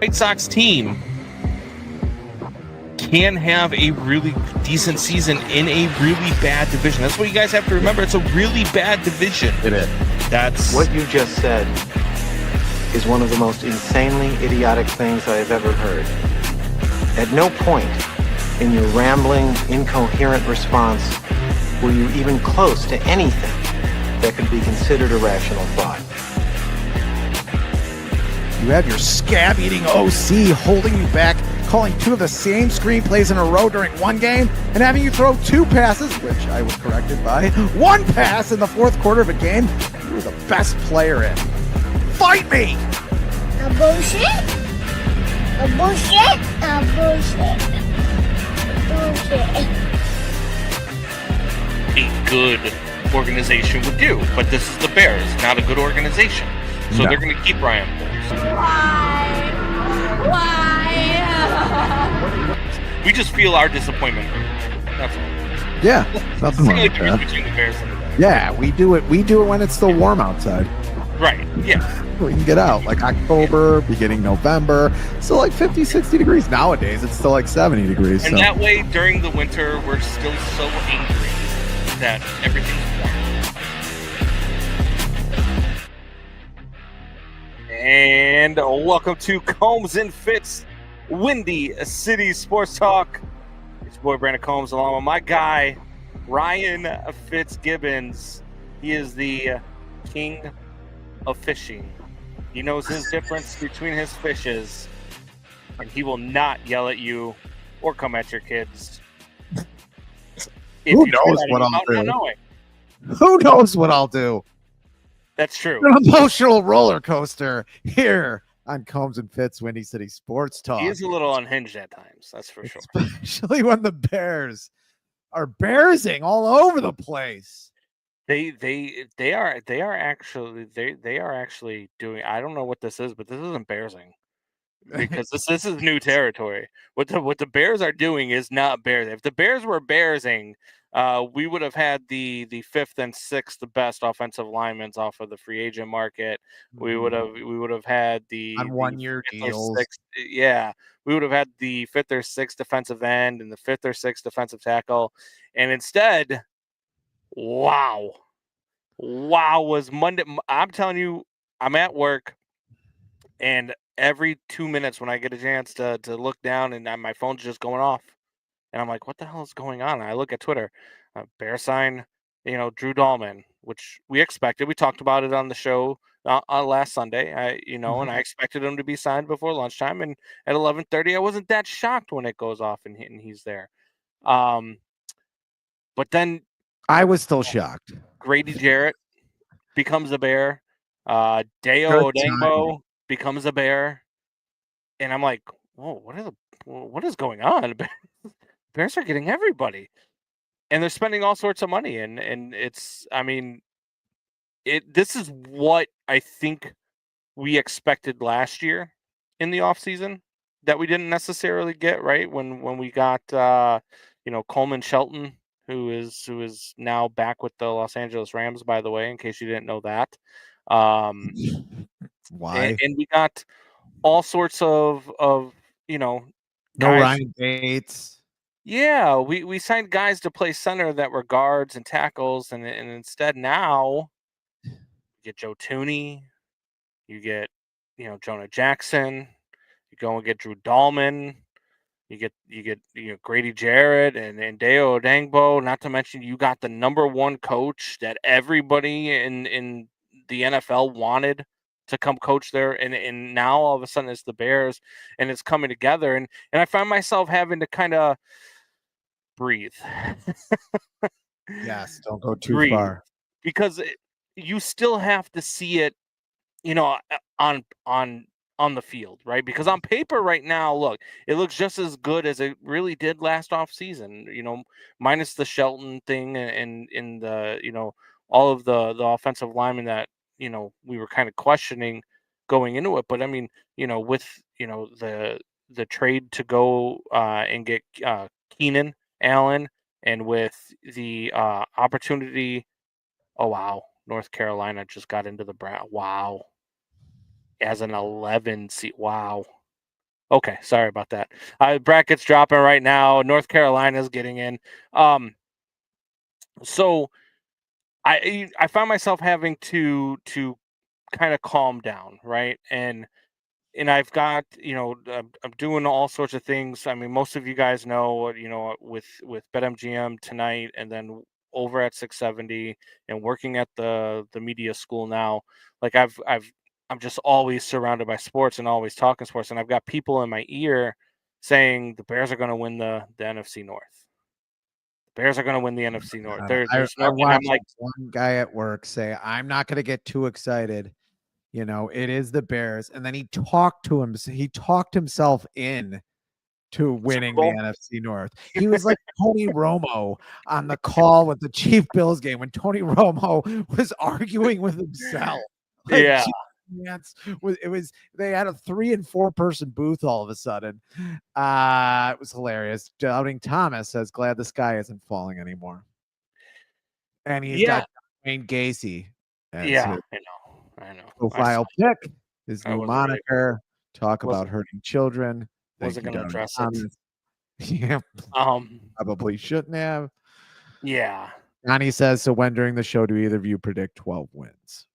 White Sox team can have a really decent season in a really bad division. That's what you guys have to remember. It's a really bad division. It is. That's what you just said is one of the most insanely idiotic things I have ever heard. At no point in your rambling, incoherent response were you even close to anything that could be considered a rational thought. You have your scab-eating OC holding you back, calling two of the same screenplays in a row during one game, and having you throw two passes, which I was corrected by, one pass in the fourth quarter of a game you were the best player in. Fight me! A bullshit? A bullshit? A bullshit. Bullshit. a good organization would do, but this is the Bears, not a good organization. So they're going to keep Ryan Poles. Why? We just feel our disappointment. That's all. Yeah, nothing wrong with Difference that. between the Bears and the Bears. Yeah, we do it. We do it when it's still warm outside. Right, yeah. We can get out like October, beginning November. Still like 50, 60 degrees. Nowadays, it's still like 70 degrees. And that way, during the winter, we're still so angry that everything's warm. And welcome to Combs and Fitz, Windy City Sports Talk. It's your boy Brandon Combs, along with my guy, Ryan Fitzgibbons. He is the king of fishing. He knows his difference between his fishes, and he will not yell at you or come at your kids. Who knows what I'll do? Who knows what I'll do? That's true. An emotional roller coaster here on Combs and Fitz, Windy City Sports Talk. He is a little unhinged at times, that's for sure. Especially when the Bears are bearsing all over the place. They are actually doing. I don't know what this is, but this isn't bearsing, because this is new territory. What the Bears are doing is not bears. If the Bears were bearsing, we would have had the fifth and sixth best offensive linemen off of the free agent market. We would have had the on 1 year deals. Yeah, we would have had the fifth or sixth defensive end and the fifth or sixth defensive tackle, and instead, wow was Monday. I'm telling you, I'm at work, and every 2 minutes when I get a chance to look down, and my phone's just going off, and I'm like, what the hell is going on? And I look at Twitter, Bear sign, Drew Dahlman, which we expected. We talked about it on the show on last Sunday. And I expected him to be signed before lunchtime, and at 11:30, I wasn't that shocked when it goes off and he's there. But then I was still shocked. Grady Jarrett becomes a Bear. Deo Odengbo becomes a Bear. And I'm like, whoa, what is going on? Bears are getting everybody. And they're spending all sorts of money. And it's, this is what I think we expected last year in the offseason that we didn't necessarily get, right? When we got, Coleman Shelton, who is now back with the Los Angeles Rams, by the way, in case you didn't know that. Why? And we got all sorts of no guys. Ryan Bates. Yeah, we signed guys to play center that were guards and tackles, and instead now you get Joe Tooney, you get Jonah Jackson, you go and get Drew Dahlman. You get Grady Jarrett and Deo Odengbo. Not to mention, you got the number one coach that everybody in the NFL wanted to come coach there, and now all of a sudden it's the Bears, and it's coming together, and I find myself having to kind of breathe. Yes, don't go too far, because you still have to see it, on the field, right? Because on paper right now, look, it looks just as good as it really did last off season, minus the Shelton thing and in the, all of the offensive linemen that, we were kind of questioning going into it. But with, the trade to go and get Keenan Allen, and with the opportunity, oh, wow, North Carolina just got into the Brown. Wow. As an 11 seed. Wow. Okay, sorry about that. Brackets dropping right now. North Carolina's getting in. So I found myself having to kind of calm down, right? And I've got, I'm doing all sorts of things. I mean, most of you guys know, with BetMGM tonight, and then over at 670, and working at the media school now. Like I'm just always surrounded by sports and always talking sports, and I've got people in my ear saying the Bears are going to win the NFC North. The Bears are going to win the NFC North. There's I no, and I'm watched like, one guy at work say, "I'm not going to get too excited. It is the Bears." And then he talked to him. He talked himself in to Super winning the Bowl. NFC North. He was like Tony Romo on the call with the Chief Bills game when Tony Romo was arguing with himself. Like, Yeah, it was they had a 3 and 4 person booth all of a sudden. It was hilarious. Doubting Thomas says, "Glad the sky isn't falling anymore." And he's yeah, got Wayne Gacy as yeah. his I know. I saw. profile pic, his I new wasn't ready. moniker. Talk about Wasn't hurting children. Thank wasn't you, gonna Doubting address it. Thomas. Yeah, Um, probably shouldn't have. yeah. Johnny says, "So when during the show do either of you predict 12 wins?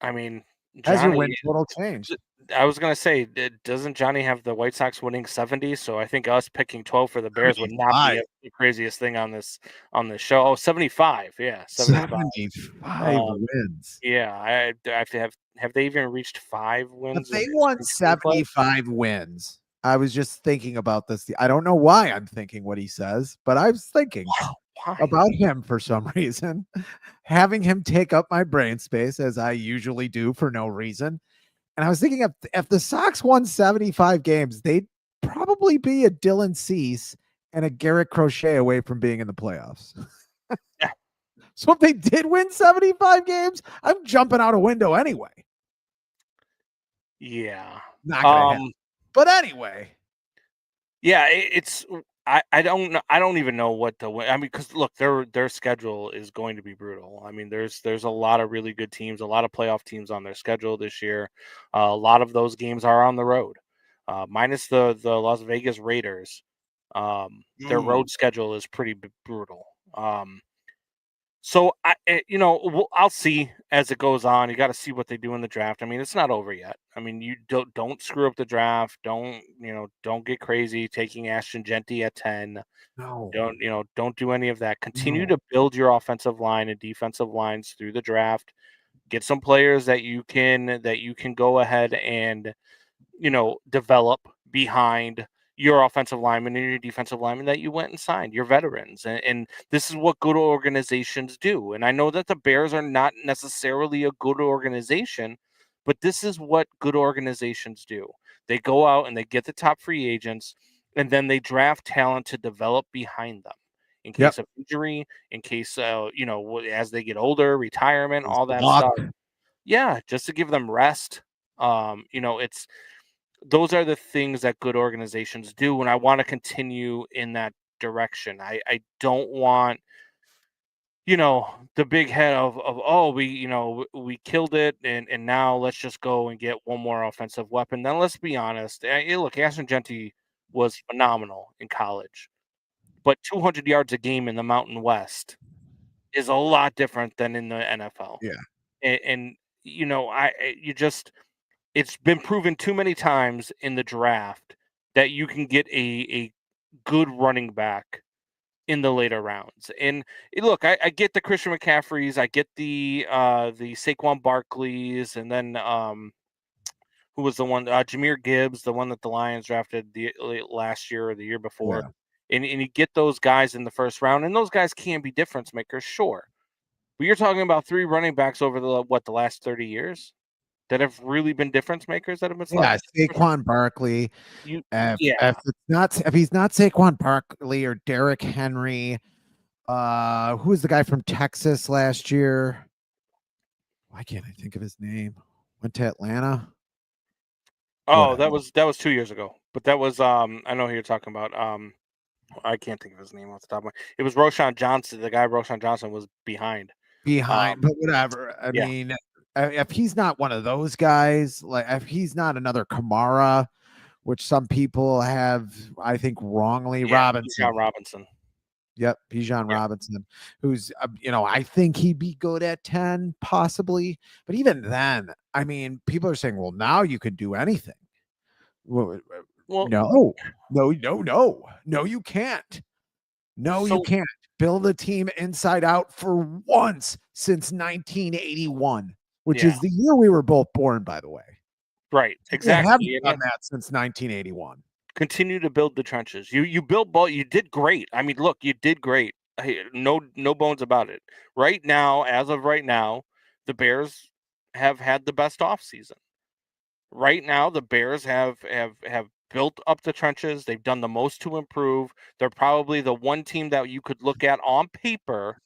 I mean, Has your Johnny. win total changed?" I was gonna say, doesn't Johnny have the White Sox winning 70? So I think us picking 12 for the Bears would not be 75. the craziest thing on this show. Oh, 75. Yeah, 75. 75 Um, wins. yeah, I have to have they even reached 5 If wins they in won spring play? 75 wins, I was just thinking about this. I don't know why I'm thinking what he says, but I was thinking Wow, why? about him for some reason, having him take up my brain space as I usually do for no reason. And I was thinking if the Sox won 75 games, they'd probably be a Dylan Cease and a Garrett Crochet away from being in the playoffs. Yeah. So if they did win 75 games, I'm jumping out a window anyway. Yeah. Not gonna happen. Um, But anyway, yeah, it's I don't know. I don't even know what the win. I mean, because look, their schedule is going to be brutal. I mean, there's a lot of really good teams, a lot of playoff teams on their schedule this year. A lot of those games are on the road, minus the Las Vegas Raiders. Their road schedule is pretty brutal. So I'll see as it goes on. You got to see what they do in the draft. I mean, it's not over yet. I mean, you don't screw up the draft. Don't get crazy taking Ashton Genty at 10. no, Don't do any of that. Continue no. to build your offensive line and defensive lines through the draft. Get some players that you can go ahead and develop behind your offensive lineman and your defensive lineman that you went and signed, your veterans. And this is what good organizations do. And I know that the Bears are not necessarily a good organization, but this is what good organizations do. They go out and they get the top free agents, and then they draft talent to develop behind them in Yep. case of injury, in case, as they get older, retirement, all that Luck. stuff. Yeah, just to give them rest. It's those are the things that good organizations do, and I want to continue in that direction. I don't want the big head of oh, we killed it, and now let's just go and get one more offensive weapon. Then let's be honest. Look, Ashton Genty was phenomenal in college, but 200 yards a game in the Mountain West is a lot different than in the NFL. Yeah. And you just it's been proven too many times in the draft that you can get a good running back in the later rounds. And look, I get the Christian McCaffreys, I get the Saquon Barkleys, and then who was the one? Jahmyr Gibbs, the one that the Lions drafted the last year or the year before. Yeah. And you get those guys in the first round, and those guys can be difference makers, sure. But you're talking about 3 running backs over the last 30 years that have really been difference makers that have been Yeah, selected. Saquon Barkley. Yeah. If he's not Saquon Barkley or Derrick Henry, who was the guy from Texas last year? Why can't I think of his name? Went to Atlanta. Oh, Whatever. that was 2 years ago. But that was I know who you're talking about. I can't think of his name off the top of my. It was Roshan Johnson. The guy Roshan Johnson was behind. Behind, but whatever. I Yeah. mean, if he's not one of those guys, like if he's not another Kamara which some people have, I think, wrongly. Yeah, Robinson. Bijan Robinson. Yep, Bijan Yeah. Robinson, who's, I think he'd be good at 10, possibly. But even then, I mean, people are saying, well, now you could do anything. Well, Well, no, you can't. No, you so can't build a team inside out for once since 1981, which yeah, is the year we were both born, by the way. right, They haven't exactly. done that since 1981. Continue to build the trenches. You built ball. You did great. I mean, look, you did great. Hey, no bones about it. Right now, as of right now, the Bears have had the best offseason. Right now, the Bears have built up the trenches. They've done the most to improve. They're probably the one team that you could look at on paper.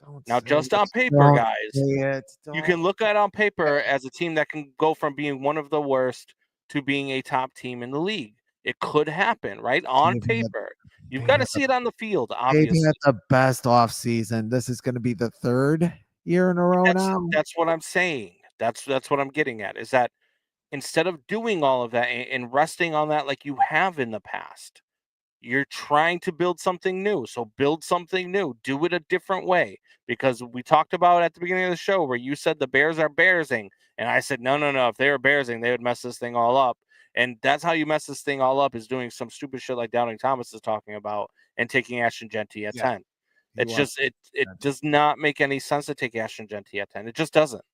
Don't Now, say just it. on paper, Don't guys, say it. you can Don't. look at on paper as a team that can go from being one of the worst to being a top team in the league. It could happen, right? On They've had, paper. You've they've got had to the, see it on the field, they've obviously. had the best offseason. This is going to be the third year in a row now. That's what I'm saying. That's what I'm getting at, is that instead of doing all of that and resting on that like you have in the past, you're trying to build something new. So build something new. Do it a different way. Because we talked about at the beginning of the show where you said the Bears are Bearsing. And I said, no. If they were Bearsing, they would mess this thing all up. And that's how you mess this thing all up, is doing some stupid shit like Doubting Thomas is talking about and taking Ashton Genty at Yeah, 10. you It's are. just it does not make any sense to take Ashton Genty at 10. It just doesn't.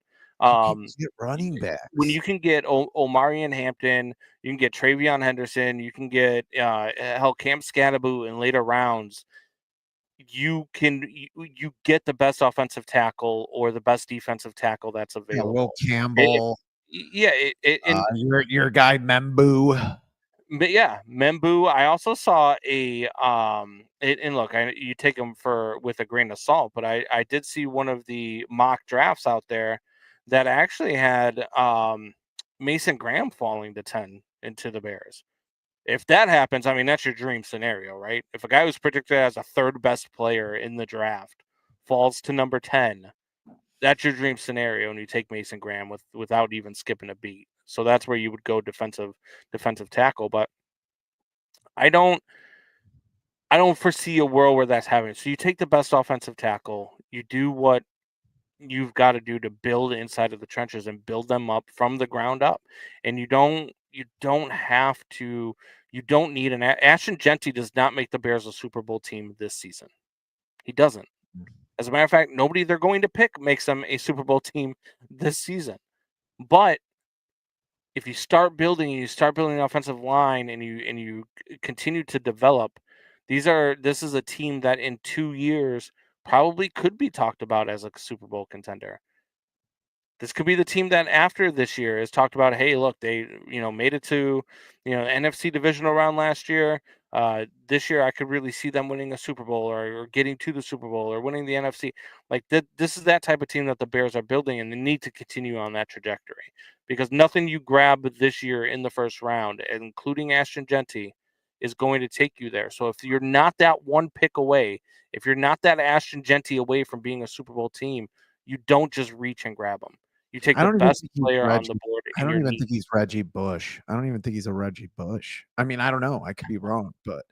You can't Um get running when backs. you can get Omarion Hampton, you can get Travion Henderson, you can get hell Cam Scadaboo in later rounds. You get the best offensive tackle or the best defensive tackle that's Yeah, Will available. It, Campbell, yeah, and your guy Membu. but yeah, Membu. I also saw and look, you take them with a grain of salt, but I did see one of the mock drafts out there that actually had Mason Graham falling to 10 into the Bears. If that happens, I mean, that's your dream scenario, right? If a guy who's predicted as a third best player in the draft falls to number 10, that's your dream scenario, and you take Mason Graham without even skipping a beat. So that's where you would go defensive tackle. But I don't foresee a world where that's happening. So you take the best offensive tackle, you do what you've got to do to build inside of the trenches and build them up from the ground up. And you don't have to you don't need an Ashton Genty does not make the Bears a Super Bowl team this season. He doesn't. As a matter of fact, nobody they're going to pick makes them a Super Bowl team this season. But if you start building an offensive line and you continue to develop, this is a team that in 2 years probably could be talked about as a Super Bowl contender. This could be the team that after this year is talked about. Hey, look, they made it to NFC divisional round last year. This year, I could really see them winning a Super Bowl or getting to the Super Bowl or winning the NFC. Like this is that type of team that the Bears are building, and they need to continue on that trajectory because nothing you grab this year in the first round, including Ashton Genty, is going to take you there. So if you're not that one pick away, if you're not that Ashton Genty away from being a Super Bowl team, you don't just reach and grab them. You take I the don't even best think he's player on the Reggie. board I in don't your even need. think he's Reggie Bush. I don't even think he's a Reggie Bush. I mean, I don't know. I could be wrong, but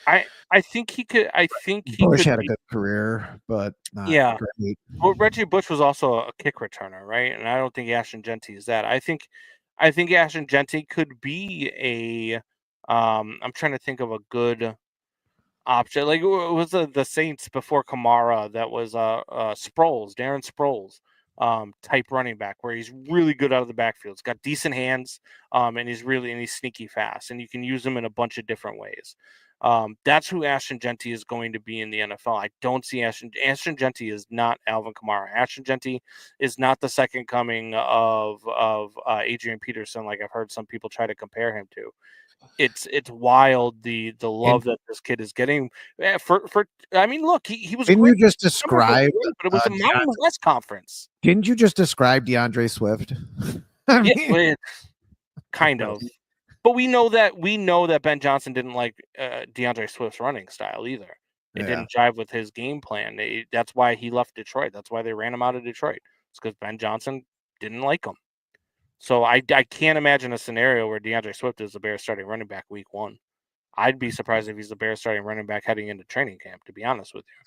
I think he could. I think he Bush could had a be. good career, but not Yeah. great. Well, Reggie Bush was also a kick returner, right? And I don't think Ashton Genty is that. I think Ashton Genty could be a. I'm trying to think of a good option. Like it was the Saints before Kamara. That was Sproles, Darren Sproles, type running back where he's really good out of the backfield. He's got decent hands, and he's sneaky fast, and you can use him in a bunch of different ways. That's who Ashton Genty is going to be in the NFL. I don't see Ashton Genty is not Alvin Kamara. Ashton Genty is not the second coming of Adrian Peterson, like I've heard some people try to compare him to. It's wild the And love that this kid is getting. For I mean, look, he was didn't great. you just Numbers were describe great, but it was the Deon- Mountain West Conference. didn't you just describe DeAndre Swift? I Yeah, mean, kind of. But we know that Ben Johnson didn't like DeAndre Swift's running style either. It yeah. didn't jive with his game plan. That's why he left Detroit. That's why they ran him out of Detroit. It's because Ben Johnson didn't like him. So I can't imagine a scenario where DeAndre Swift is the Bears starting running back week 1. I'd be surprised if he's the Bears starting running back heading into training camp, to be honest with you.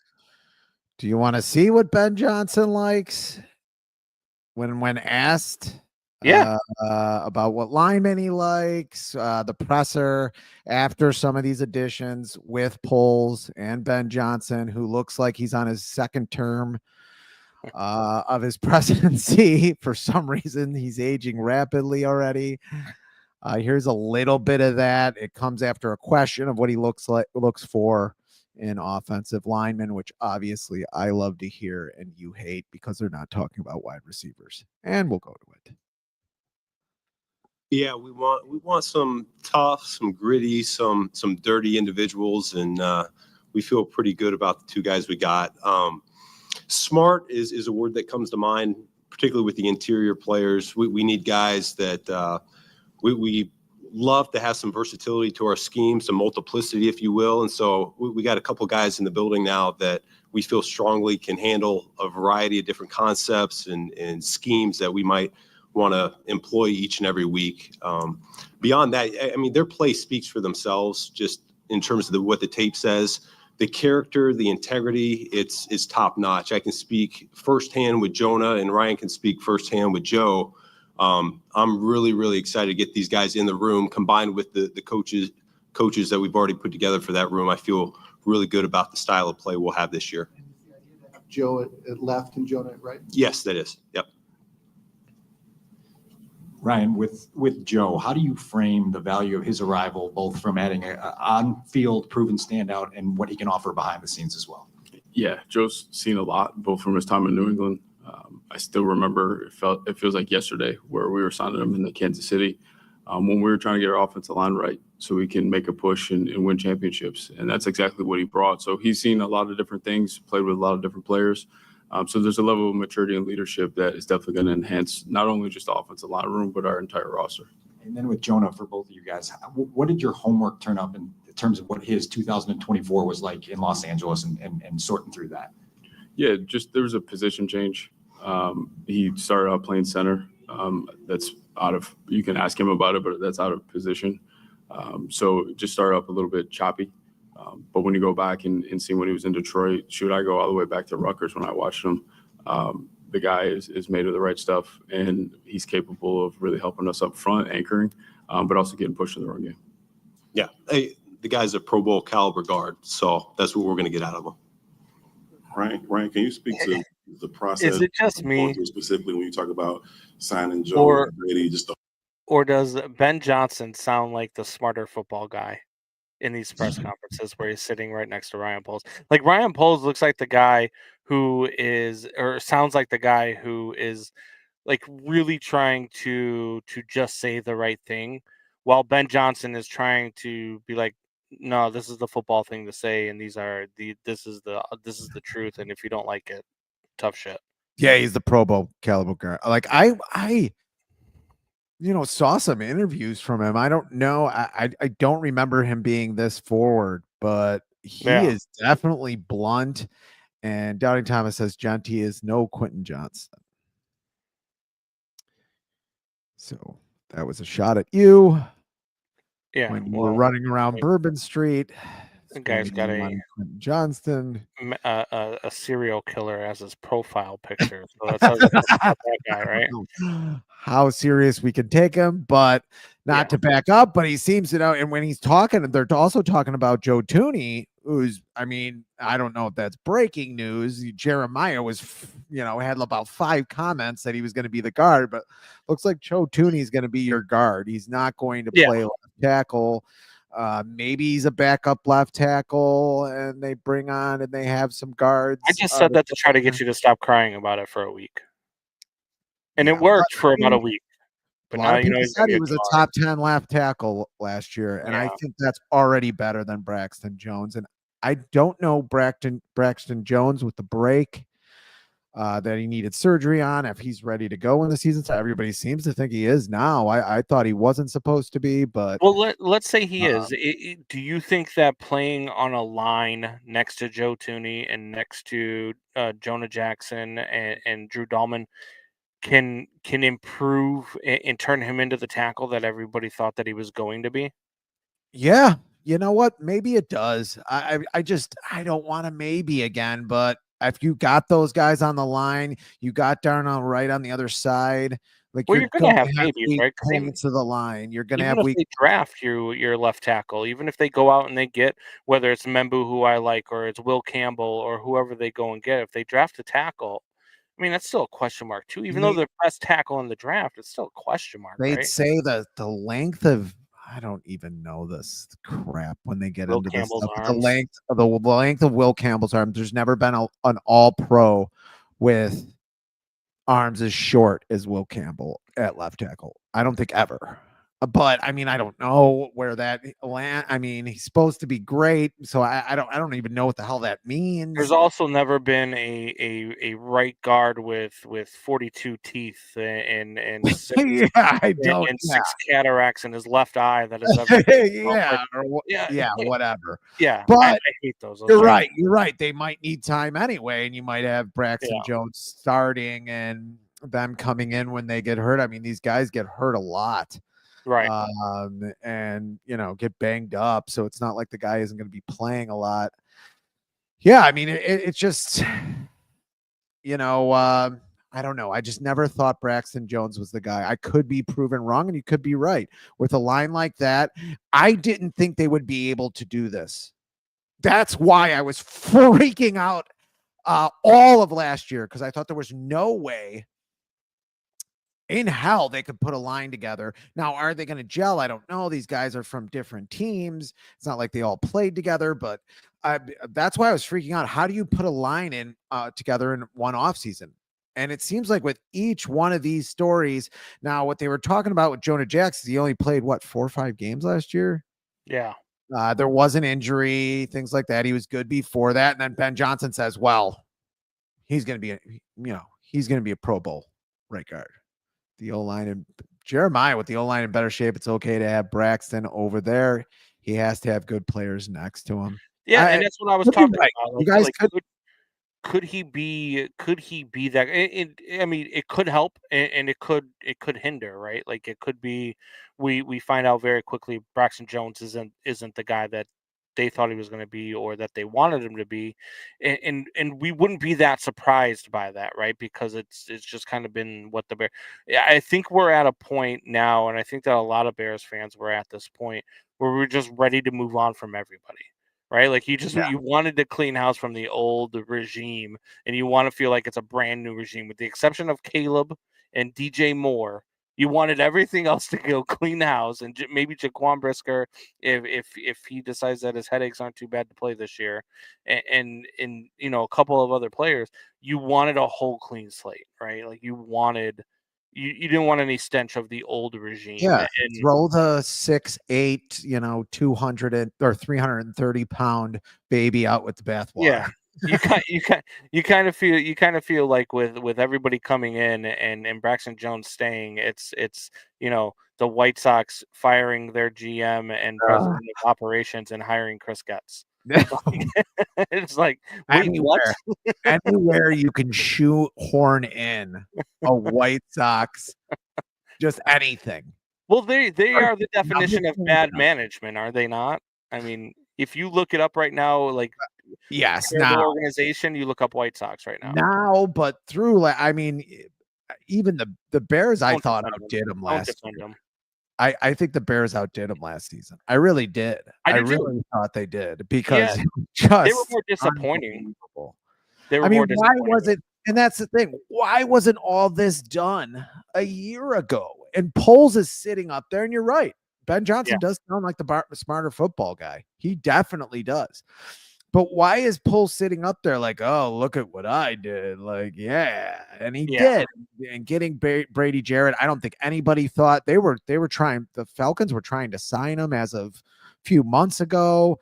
Do you want to see what Ben Johnson likes when asked Yeah. about what lineman he likes, the presser after some of these additions with Poles and Ben Johnson, who looks like he's on his second term of his presidency. For some reason, he's aging rapidly already. Here's a little bit of that. It comes after a question of what he looks for in offensive linemen, which obviously I love to hear and you hate because they're not talking about wide receivers. And we'll go to it. Yeah, we want some tough, some gritty, some dirty individuals, and we feel pretty good about the two guys we got. Smart is a word that comes to mind, particularly with the interior players. We need guys that we love to have some versatility to our scheme, some multiplicity, if you will. And so we got a couple guys in the building now that we feel strongly can handle a variety of different concepts and schemes that we might want to employ each and every week. Beyond that, I mean, their play speaks for themselves, just in terms of what the tape says. The character, the integrity, it's top notch. I can speak firsthand with Jonah, and Ryan can speak firsthand with Joe. I'm really, really excited to get these guys in the room, combined with the coaches that we've already put together for that room. I feel really good about the style of play we'll have this year. Joe at left and Jonah at right? Yes, that is. Yep. Ryan, with Joe, how do you frame the value of his arrival, both from adding an on-field proven standout and what he can offer behind the scenes as well? Yeah, Joe's seen a lot, both from his time in New England. I still remember it feels like yesterday where we were signing him in the Kansas City when we were trying to get our offensive line right so we can make a push and win championships. And that's exactly what he brought. So he's seen a lot of different things, played with a lot of different players. So there's a level of maturity and leadership that is definitely going to enhance not only just the offensive line room, but our entire roster. And then with Jonah, for both of you guys, what did your homework turn up in terms of what his 2024 was like in Los Angeles and sorting through that? Yeah, just there was a position change. He started out playing center. That's out of, you can ask him about it, but that's out of position. So it just started up a little bit choppy. But when you go back and see when he was in Detroit, I go all the way back to Rutgers when I watched him. The guy is made of the right stuff, and he's capable of really helping us up front, anchoring, but also getting pushed in the run game. Yeah. Hey, the guy's a Pro Bowl caliber guard, so that's what we're going to get out of him. Ryan, can you speak to the process? Is it just me? Specifically when you talk about signing Joe Brady, or does Ben Johnson sound like the smarter football guy in these press conferences where he's sitting right next to Ryan Poles? Like, Ryan Poles looks like the guy who is, or sounds like the guy who is like really trying to just say the right thing, while Ben Johnson is trying to be like, no, this is the football thing to say, and this is the truth, and if you don't like it, tough shit. Yeah, he's the Pro Bowl caliber guy. Like I saw some interviews from him. I don't know. I don't remember him being this forward, but he is definitely blunt. And Doubting Thomas says Genty is no Quentin Johnston. So that was a shot at you. Yeah, when you were running around Bourbon Street. The guy's got Quentin Johnston, a serial killer as his profile picture. So that's that guy, right? How serious we can take him, but not to back up. But he seems to know. And when he's talking, they're also talking about Joe Thuney, who's, I mean, I don't know if that's breaking news. Jeremiah was, had about 5 comments that he was going to be the guard, but looks like Joe Thuney is going to be your guard. He's not going to play left tackle. Maybe he's a backup left tackle, and they bring on and they have some guards. I just said that to try to get you to stop crying about it for a week, and it worked for about a week. But now he said he was a top 10 left tackle last year, and I think that's already better than Braxton Jones. And I don't know Braxton Jones with the break that he needed surgery on, if he's ready to go in the season. So everybody seems to think he is now. I thought he wasn't supposed to be, but let's say he is. Do you think that playing on a line next to Joe Thuney and next to Jonah Jackson and Drew Dahlman, can improve and turn him into the tackle that everybody thought that he was going to be? Yeah, you know what? Maybe it does. I don't want to maybe again, but if you got those guys on the line, you got Darnell Wright on the other side, like Well, you're you're going gonna to have have maybes, weak right? 'Cause points of the line. You're gonna even have if weak. they draft your left tackle, even if they go out and they get, whether it's Membu, who I like, or it's Will Campbell, or whoever they go and get, if they draft a tackle, I mean, that's still a question mark too. Even though They they're best tackle in the draft, it's still a question mark, they'd right? say that the length of I don't even know this crap when they get Will into this Campbell's stuff. But arms. the length of Will Campbell's arms. There's never been an all pro with arms as short as Will Campbell at left tackle. I don't think ever. But I mean, I don't know where that land. I mean, he's supposed to be great, so I don't even know what the hell that There's means. also never been a right guard with 42 teeth and Yeah, I don't. and Yeah, 6 cataracts in his left eye that has ever yeah, yeah, yeah, whatever. yeah, I But hate those. Those you're are right. You're right. They might need time anyway, and you might have Braxton yeah, Jones starting and them coming in when they get hurt. I mean, these guys get hurt a lot. right. And get banged up. So it's not like the guy isn't going to be playing a lot. Yeah, I mean, it's just, I don't know. I just never thought Braxton Jones was the guy. I could be proven wrong, and you could be right. With a line like that, I didn't think they would be able to do this. That's why I was freaking out all of last year, because I thought there was no way in hell they could put a line together. Now, are they going to gel? I don't know. These guys are from different teams. It's not like they all played together, but that's why I was freaking out. How do you put a line in together in one off season? And it seems like with each one of these stories, now what they were talking about with Jonah Jackson, he only played 4 or 5 games last year. Yeah. There was an injury, things like that. He was good before that. And then Ben Johnson says, well, he's going to be, he's going to be a Pro Bowl right guard. The O-line and Jeremiah with the O-line in better shape. It's okay to have Braxton over there. He has to have good players next to him. Yeah, and that's what I was talking right. about. You guys Could he be that I mean, it could help and it could hinder, right? Like it could be we find out very quickly Braxton Jones isn't the guy that they thought he was going to be or that they wanted him to be, and we wouldn't be that surprised by that, right? Because it's just kind of been what the Bears. I think we're at a point now, and I think that a lot of Bears fans were at this point where we're just ready to move on from everybody, right? Like you wanted to clean house from the old regime, and you want to feel like it's a brand new regime, with the exception of Caleb and DJ Moore. You wanted everything else to go clean house, and maybe Jaquan Brisker, if he decides that his headaches aren't too bad to play this year, and a couple of other players. You wanted a whole clean slate, right? Like you didn't want any stench of the old regime. Yeah, And throw the 6'8", 200 or 330-pound baby out with the bathwater. Yeah. You kind of feel like with everybody coming in and Braxton Jones staying, it's the White Sox firing their GM and president of operations and hiring Chris Getz. It's like, wait, anywhere, what? anywhere you can shoehorn in a White Sox, just anything. Well, they are the definition of bad management, are they not? I mean, if you look it up right now, like yes, the organization, you look up White Sox right now. Now, but through, I mean, even the Bears, I thought outdid them last year. I think the Bears outdid them last season. I really did. I really thought they did, because they were more disappointing. I mean, why was it? And that's the thing. Why wasn't all this done a year ago? And Poles is sitting up there, and you're right. Ben Johnson does sound like the smarter football guy. He definitely does. But why is Poles sitting up there like, oh, look at what I did? Like, yeah. And he did. And getting Brady Jarrett, I don't think anybody thought they were trying. The Falcons were trying to sign him as of a few months ago.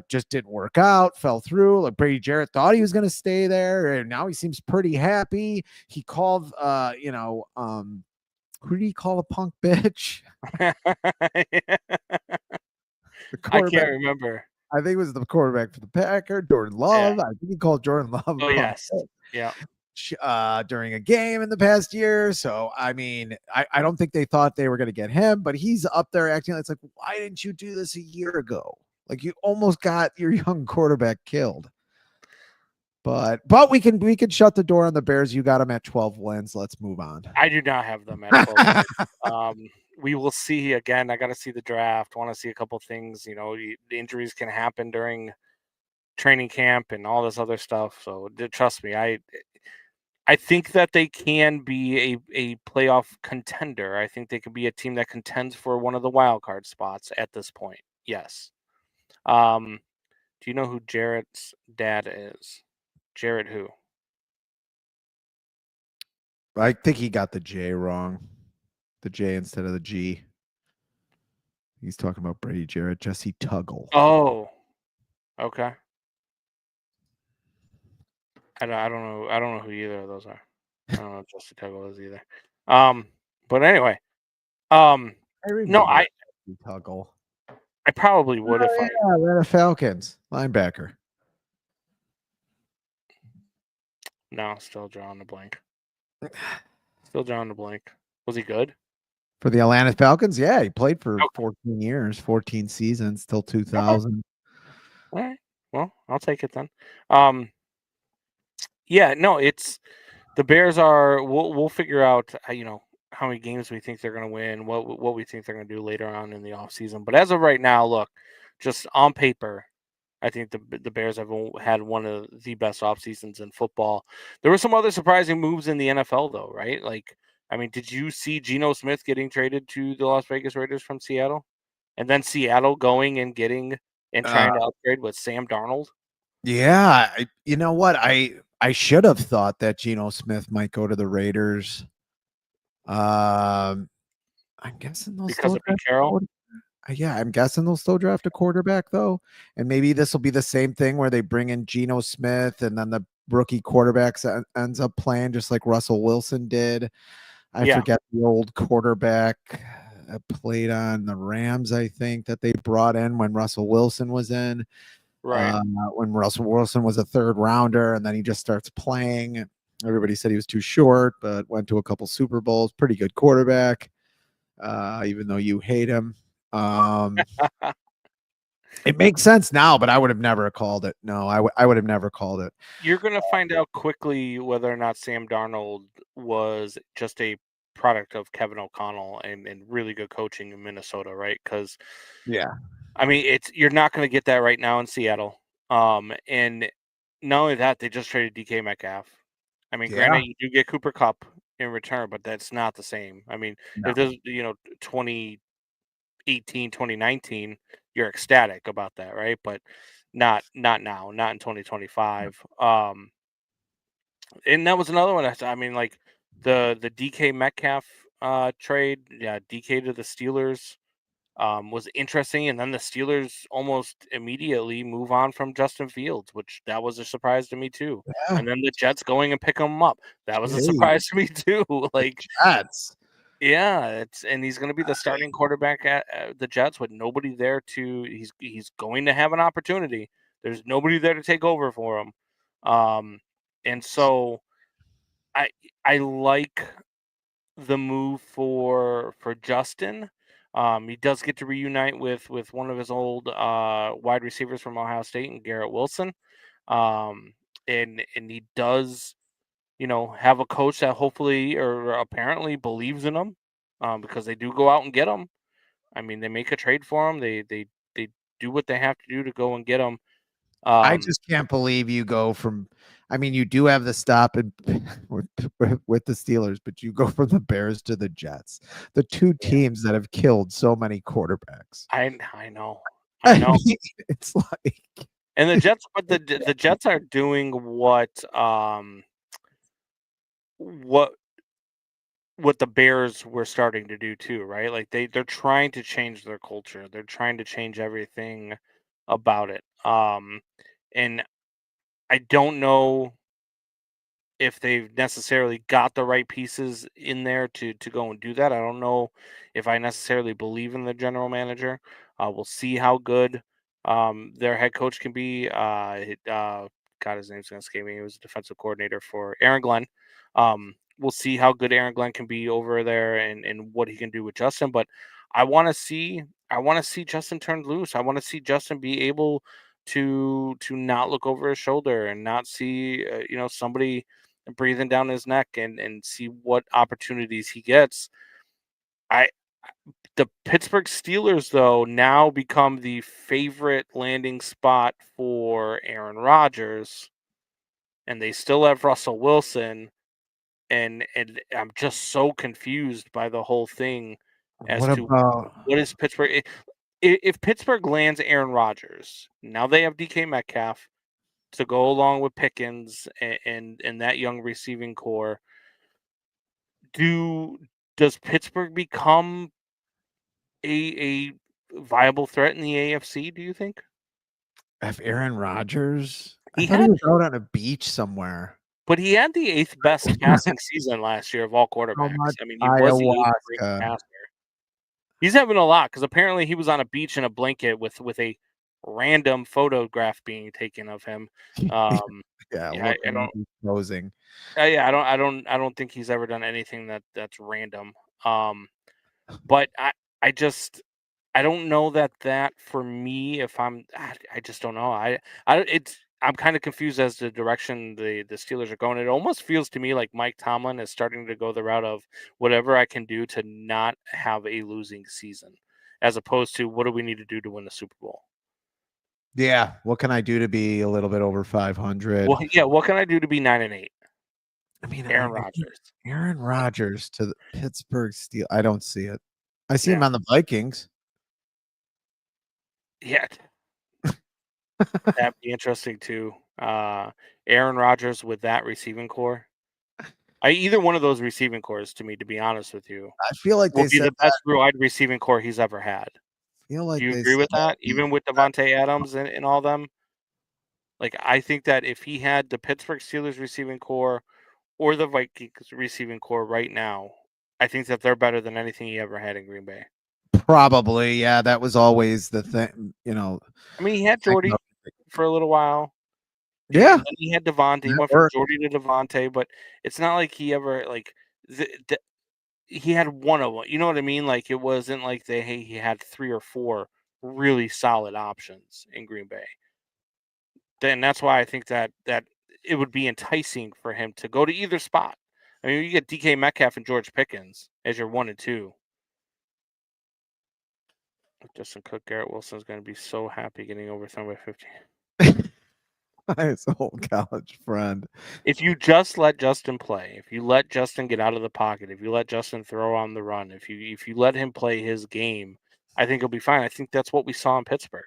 Just didn't work out, fell through. Like Brady Jarrett thought he was going to stay there, and now he seems pretty happy. He called, who did he call a punk bitch? I can't remember. I think it was the quarterback for the Packers, Jordan Love. I think he called Jordan Love. Oh, yes. Yeah. coach during a game in the past year. So, I mean, I don't think they thought they were going to get him, but he's up there acting. It's like, why didn't you do this a year ago? Like you almost got your young quarterback killed. But we can shut the door on the Bears. You got them at 12 wins. Let's move on. I do not have them at 12 wins. We will see again. I got to see the draft. Want to see a couple things. You know, the injuries can happen during training camp and all this other stuff. So trust me, I think that they can be a playoff contender. I think they could be a team that contends for one of the wild card spots at this point. Yes. Do you know who Jarrett's dad is? Jarrett who? I think he got the J wrong. The J instead of the G. He's talking about Brady Jarrett, Jesse Tuggle. Oh, okay. I don't know. I don't know who either of those are. I don't know if Jesse Tuggle is either. But anyway, no, I Tuggle. I probably would if I. The Falcons linebacker. No, still drawing the blank. Still drawing the blank. Was he good? For the Atlanta Falcons? Yeah, he played for 14 years, 14 seasons till 2000. All right. Well, I'll take it then. Yeah, no, it's the Bears are. We'll figure out. You know how many games we think they're going to win. What we think they're going to do later on in the offseason. But as of right now, look, just on paper, I think the Bears have had one of the best off seasons in football. There were some other surprising moves in the NFL, though, right? Like, I mean, did you see Geno Smith getting traded to the Las Vegas Raiders from Seattle, and then Seattle going and getting and trying to upgrade with Sam Darnold? Yeah, you know what? I should have thought that Geno Smith might go to the Raiders. I'm guessing they'll Because still of Pete Carroll? Yeah, I'm guessing they'll still draft a quarterback though, and maybe this will be the same thing where they bring in Geno Smith and then the rookie quarterbacks ends up playing just like Russell Wilson did. I forget the old quarterback played on the Rams, I think, that they brought in when Russell Wilson was in. Right. When Russell Wilson was a third rounder, and then he just starts playing. Everybody said he was too short, but went to a couple Super Bowls. Pretty good quarterback, even though you hate him. It makes sense now, but I would have never called it. No, I would have never called it. You're going to find out quickly whether or not Sam Darnold was just a product of Kevin O'Connell and really good coaching in Minnesota, right? Because I mean, you're not going to get that right now in Seattle. And not only that, they just traded DK Metcalf. I mean, granted, you do get Cooper Kupp in return, but that's not the same. I mean, if there's 2018, 2019, you're ecstatic about that, right? But not now, not in 2025. And that was another one. I mean, like the DK Metcalf trade, DK to the Steelers. Was interesting, and then the Steelers almost immediately move on from Justin Fields, which that was a surprise to me too. Yeah. And then the Jets going and picking him up, that was a surprise to me too. Like Jets, yeah, and he's going to be the starting quarterback at the Jets with nobody there to. He's going to have an opportunity. There's nobody there to take over for him, and so I like the move for Justin. He does get to reunite with one of his old wide receivers from Ohio State and Garrett Wilson. And he does, have a coach that hopefully or apparently believes in him, because they do go out and get him. I mean, they make a trade for him. They do what they have to do to go and get him. I just can't believe you go from. I mean, you do have the stop in, with the Steelers, but you go from the Bears to the Jets, the two teams that have killed so many quarterbacks. I know. I know. mean, it's like, and the Jets, but the Jets are doing what the Bears were starting to do too, right? Like they're trying to change their culture. They're trying to change everything about it. And I don't know if they've necessarily got the right pieces in there to go and do that. I don't know if I necessarily believe in the general manager. We'll see how good their head coach can be. God, his name's gonna escape me. He was a defensive coordinator for Aaron Glenn. We'll see how good Aaron Glenn can be over there and what he can do with Justin. But I want to see Justin turned loose. I want to see Justin be able to not look over his shoulder and not see somebody breathing down his neck and see what opportunities he gets. The Pittsburgh Steelers, though, now become the favorite landing spot for Aaron Rodgers, and they still have Russell Wilson, and I'm just so confused by the whole thing as What to about what is Pittsburgh. If Pittsburgh lands Aaron Rodgers, now they have DK Metcalf to go along with Pickens and that young receiving core. Does Pittsburgh become a viable threat in the AFC, do you think? if Aaron Rodgers? I He thought he had was out on a beach somewhere. But he had the 8th best passing season last year of all How quarterbacks. much I mean, he was the 8th ranked ayahuasca? passer. He's having a lot because apparently he was on a beach in a blanket with a random photograph being taken of him. Yeah, Yeah, I looking like don't. he's posing. Yeah, I don't think he's ever done anything that's random. But I don't know that for me. If I just don't know. I'm kind of confused as to the direction the Steelers are going. It almost feels to me like Mike Tomlin is starting to go the route of whatever I can do to not have a losing season, as opposed to what do we need to do to win the Super Bowl. Yeah, what can I do to be a little bit over 500? Well, yeah, what can I do to be 9-8? I mean, Aaron Rodgers. Aaron Rodgers to the Pittsburgh Steelers. I don't see it. I see him Yeah. on the Vikings. Yeah. That'd be interesting too. Aaron Rodgers with that receiving core. Either one of those receiving cores, to me, to be honest with you, I feel like will they be said the best wide receiving core he's ever had. feel like Do you they agree said with that? he- Even with Devontae Adams and all them? Like, I think that if he had the Pittsburgh Steelers receiving core or the Vikings receiving core right now, I think that they're better than anything he ever had in Green Bay. probably, yeah, that was always the thing, I mean, he had thing Jordy about- for a little while. Yeah, And then he had Devontae. He that went from worked. Jordy to Devontae, but it's not like he ever he had one of them. You know what I mean? Like it wasn't like he had 3 or 4 really solid options in Green Bay. Then that's why I think that it would be enticing for him to go to either spot. I mean, you get DK Metcalf and George Pickens as your 1 and 2. Justin Cook, Garrett Wilson is going to be so happy getting overthrown by 15. His old college friend. If you just let Justin play, if you let Justin get out of the pocket, if you let Justin throw on the run, if you let him play his game, I think he'll be fine. I think that's what we saw in Pittsburgh.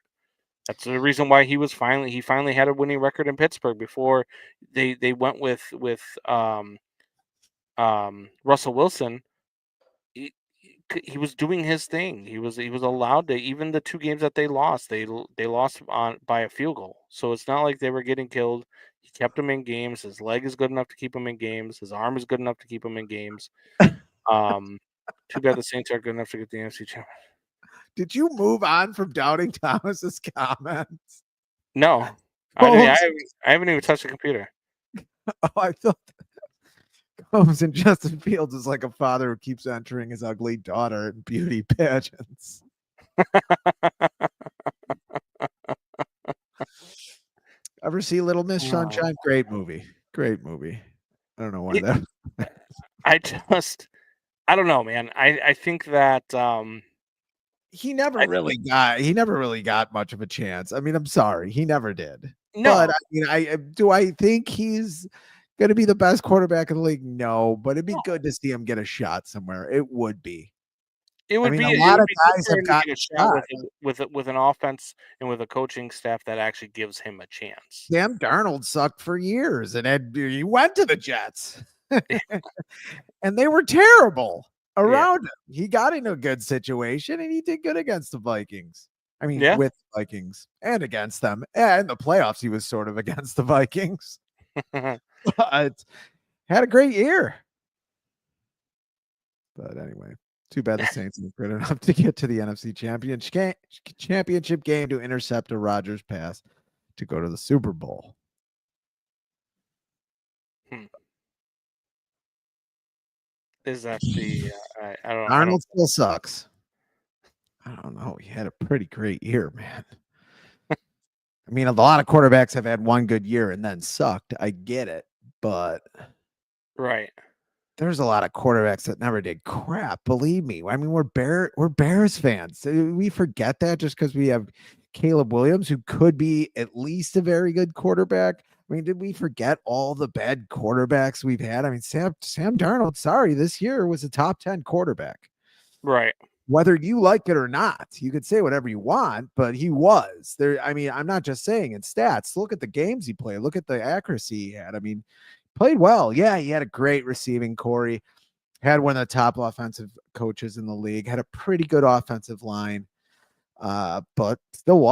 That's the reason why he finally had a winning record in Pittsburgh before they went with Russell Wilson. He was doing his thing. He was allowed to. Even the 2 games that they lost lost by a field goal. So it's not like they were getting killed. He kept them in games. His leg is good enough to keep him in games. His arm is good enough to keep him in games. Too bad the Saints aren't good enough to get the NFC championship. Did you move on from doubting Thomas's comments? No, I haven't even touched the computer. Oh, I thought Holmes and Justin Fields is like a father who keeps entering his ugly daughter in beauty pageants. Ever see Little Miss Sunshine? Great movie. Great movie. I don't know why that. I don't know, man. I think that he never really got much of a chance. I mean, I'm sorry, he never did. No. But I mean, I think he's going to be the best quarterback in the league? No, but it'd be good to see him get a shot somewhere. It would be. It would be a lot of guys good have for him to gotten get a shot with an offense and with a coaching staff that actually gives him a chance. Sam Darnold sucked for years, and he went to the Jets, and they were terrible around him. He got into a good situation, and he did good against the Vikings. I mean, with Vikings and against them. And in the playoffs, he was sort of against the Vikings. But had a great year. But anyway, too bad the Saints weren't good enough to get to the NFC championship game to intercept a Rodgers pass to go to the Super Bowl. Is that the I don't Arnold still sucks. I don't know. He had a pretty great year, man. I mean, a lot of quarterbacks have had one good year and then sucked. I get it, but right. there's a lot of quarterbacks that never did crap. Believe me. I mean, we're Bears fans. We forget that just because we have Caleb Williams, who could be at least a very good quarterback. I mean, did we forget all the bad quarterbacks we've had? I mean, Sam Darnold, sorry, this year was a top 10 quarterback. Right. Whether you like it or not, you could say whatever you want, but he was there. I mean, I'm not just saying in stats. Look at the games he played. Look at the accuracy he had. I mean, played well. Yeah, he had a great receiving core. He had one of the top offensive coaches in the league, had a pretty good offensive line, but still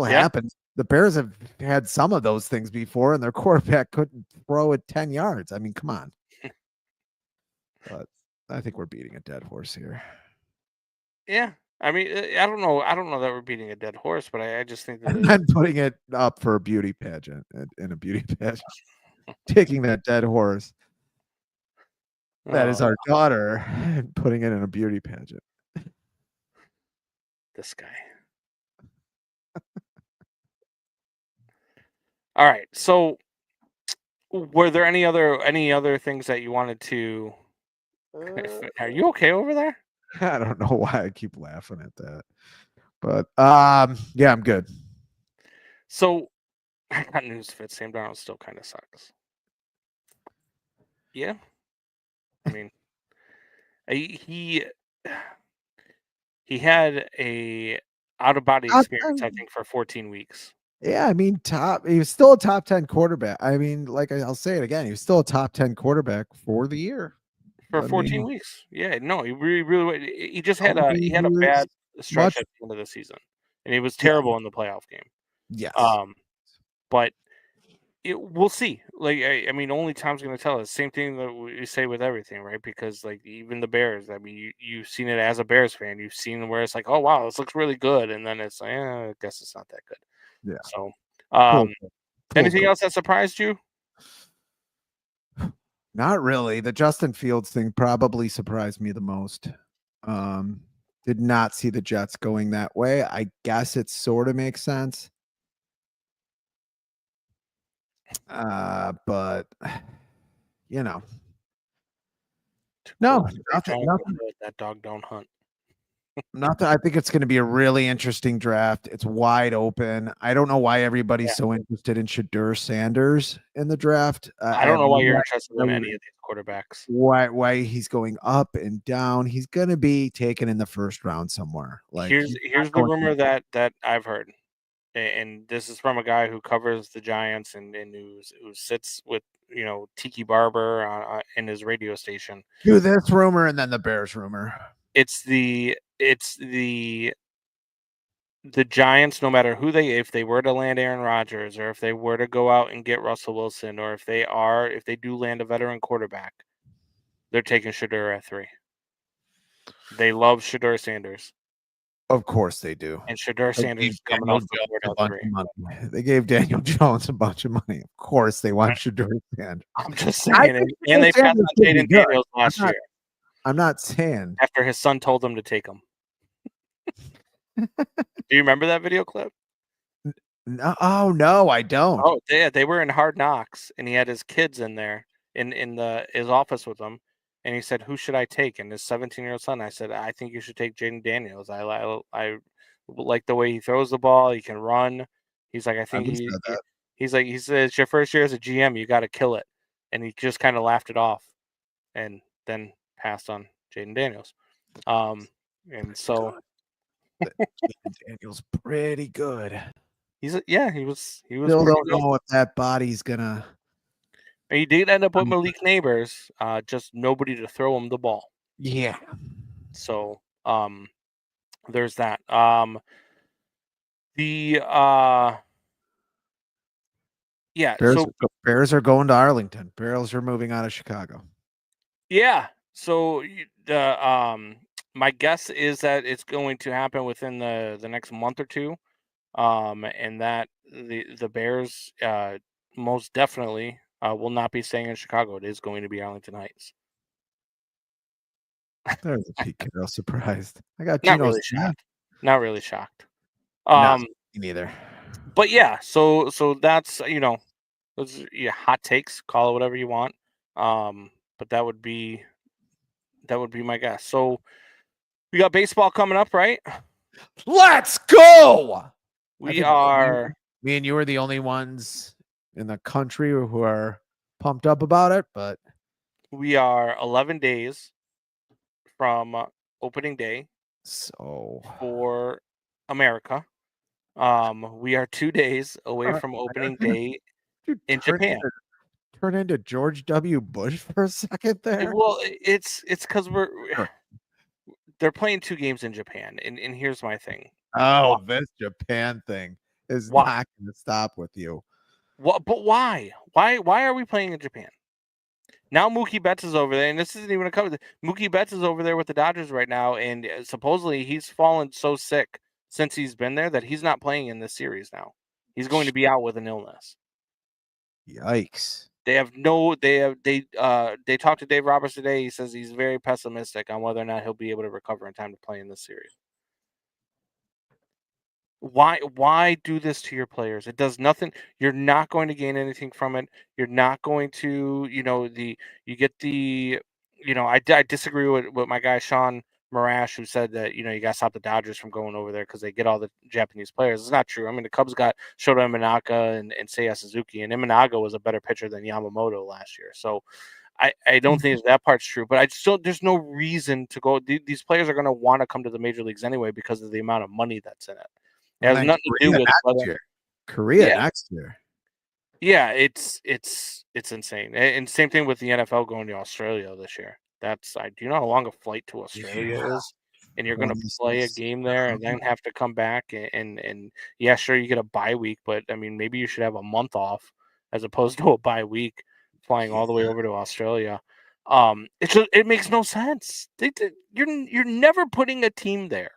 Yeah. happened. The Bears have had some of those things before, and their quarterback couldn't throw it 10 yards. I mean, come on. But I think we're beating a dead horse here. Yeah. I mean, I don't know. I don't know that we're beating a dead horse, but I just think that I'm putting it up for a beauty pageant in a beauty pageant, taking that dead horse that is our daughter and putting it in a beauty pageant. This guy. All right. So, were there any other things that you wanted to? Are you okay over there? I don't know why I keep laughing at that, but yeah, I'm good. So, I got news for it. Sam Darnold still kind of sucks. Yeah. I mean, he had a out of body experience, I think, for 14 weeks. Yeah, I mean, he was still a top 10 quarterback. I mean, like I'll say it again, he was still a top 10 quarterback for the year. For I 14 mean, weeks. Yeah, no, he really he just had he a was bad stretch much. at the end of the season, and he was Yeah. terrible in the playoff game. Yes. But we'll see. Like I mean, only time's going to tell us. Same thing that we say with everything, right? Because like even the Bears, I mean, you've seen it as a Bears fan. You've seen where it's like, oh wow, this looks really good, and then it's like, I guess it's not that good. Yeah. So, Pool anything goal. else that surprised you? Not really. The Justin Fields thing probably surprised me the most. Did not see the Jets going that way. I guess it sort of makes sense. But you know, no, nothing. That dog don't hunt. Nothing. I think it's going to be a really interesting draft. It's wide open. I don't know why everybody's so interested in Shadur Sanders in the draft. I don't know why you're interested in any of these quarterbacks. Why he's going up and down. He's going to be taken in the first round somewhere. Like here's the rumor that I've heard, and this is from a guy who covers the Giants and who sits with Tiki Barber in his radio station. Do this rumor and then the Bears rumor. It's the Giants, no matter who if they were to land Aaron Rodgers, or if they were to go out and get Russell Wilson, or if they do land a veteran quarterback, they're taking Shadur at 3. They love Shadur Sanders. Of course they do. And Shadur Sanders is coming off the board at 3. They gave Daniel Jones a bunch of money. Of course they want Shadur Sanders. I'm just saying. And they passed on Jaden Daniels last year. I'm not saying. After his son told him to take him. Do you remember that video clip? No, oh no, I don't. Oh, they were in Hard Knocks, and he had his kids in there in his office with him, and he said, "Who should I take?" And his 17-year-old son, I said, "I think you should take Jaden Daniels. I like the way he throws the ball. He can run." He's like, "I think he said it's your first year as a GM. You got to kill it," and he just kind of laughed it off, and then passed on Jaden Daniels. And so Daniels pretty good. He was. Still don't know if that body's gonna. He did end up with Malik Neighbors, just nobody to throw him the ball. Yeah. So there's that. Bears are going to Arlington. Bears are moving out of Chicago. Yeah. So my guess is that it's going to happen within the next month or two. And that the Bears most definitely will not be staying in Chicago. It is going to be Arlington Heights. There's a Pete Carroll surprised. I got Not Geno really Smith. shocked. Not really shocked. No, me neither. But yeah, so that's those hot takes. Call it whatever you want. But that would be my guess. So we got baseball coming up, right? Let's go. We are. Me and you are the only ones in the country who are pumped up about it, but We are 11 days from opening day so for America. We are 2 days away from opening day in Japan. Turn into George W. Bush for a second there. Well, it's because Sure. they're playing 2 games in Japan, and here's my thing. Oh, this Japan thing is Why? not going to stop with you. What? But why? Why are we playing in Japan? Now Mookie Betts is over there, and this isn't even a cover. Mookie Betts is over there with the Dodgers right now, and supposedly he's fallen so sick since he's been there that he's not playing in this series now. He's going to be out with an illness. Yikes. They talked to Dave Roberts today. He says he's very pessimistic on whether or not he'll be able to recover in time to play in this series. Why do this to your players? It does nothing. You're not going to gain anything from it. You're not going to, I disagree with my guy Sean Marash, who said that, you got to stop the Dodgers from going over there because they get all the Japanese players. It's not true. I mean, the Cubs got Shota Imanaka and Seiya Suzuki, and Imanaka was a better pitcher than Yamamoto last year. So I don't think that part's true, but there's no reason to go. These players are going to want to come to the major leagues anyway because of the amount of money that's in it. It has nothing to do with next year. Korea next year. Yeah, it's insane. And same thing with the NFL going to Australia this year. Do you know how long a flight to Australia is? And you're going to play a game there and then have to come back and yeah, sure, you get a bye week, but I mean, maybe you should have a month off as opposed to a bye week flying all the way over to Australia. It makes no sense. You're never putting a team there.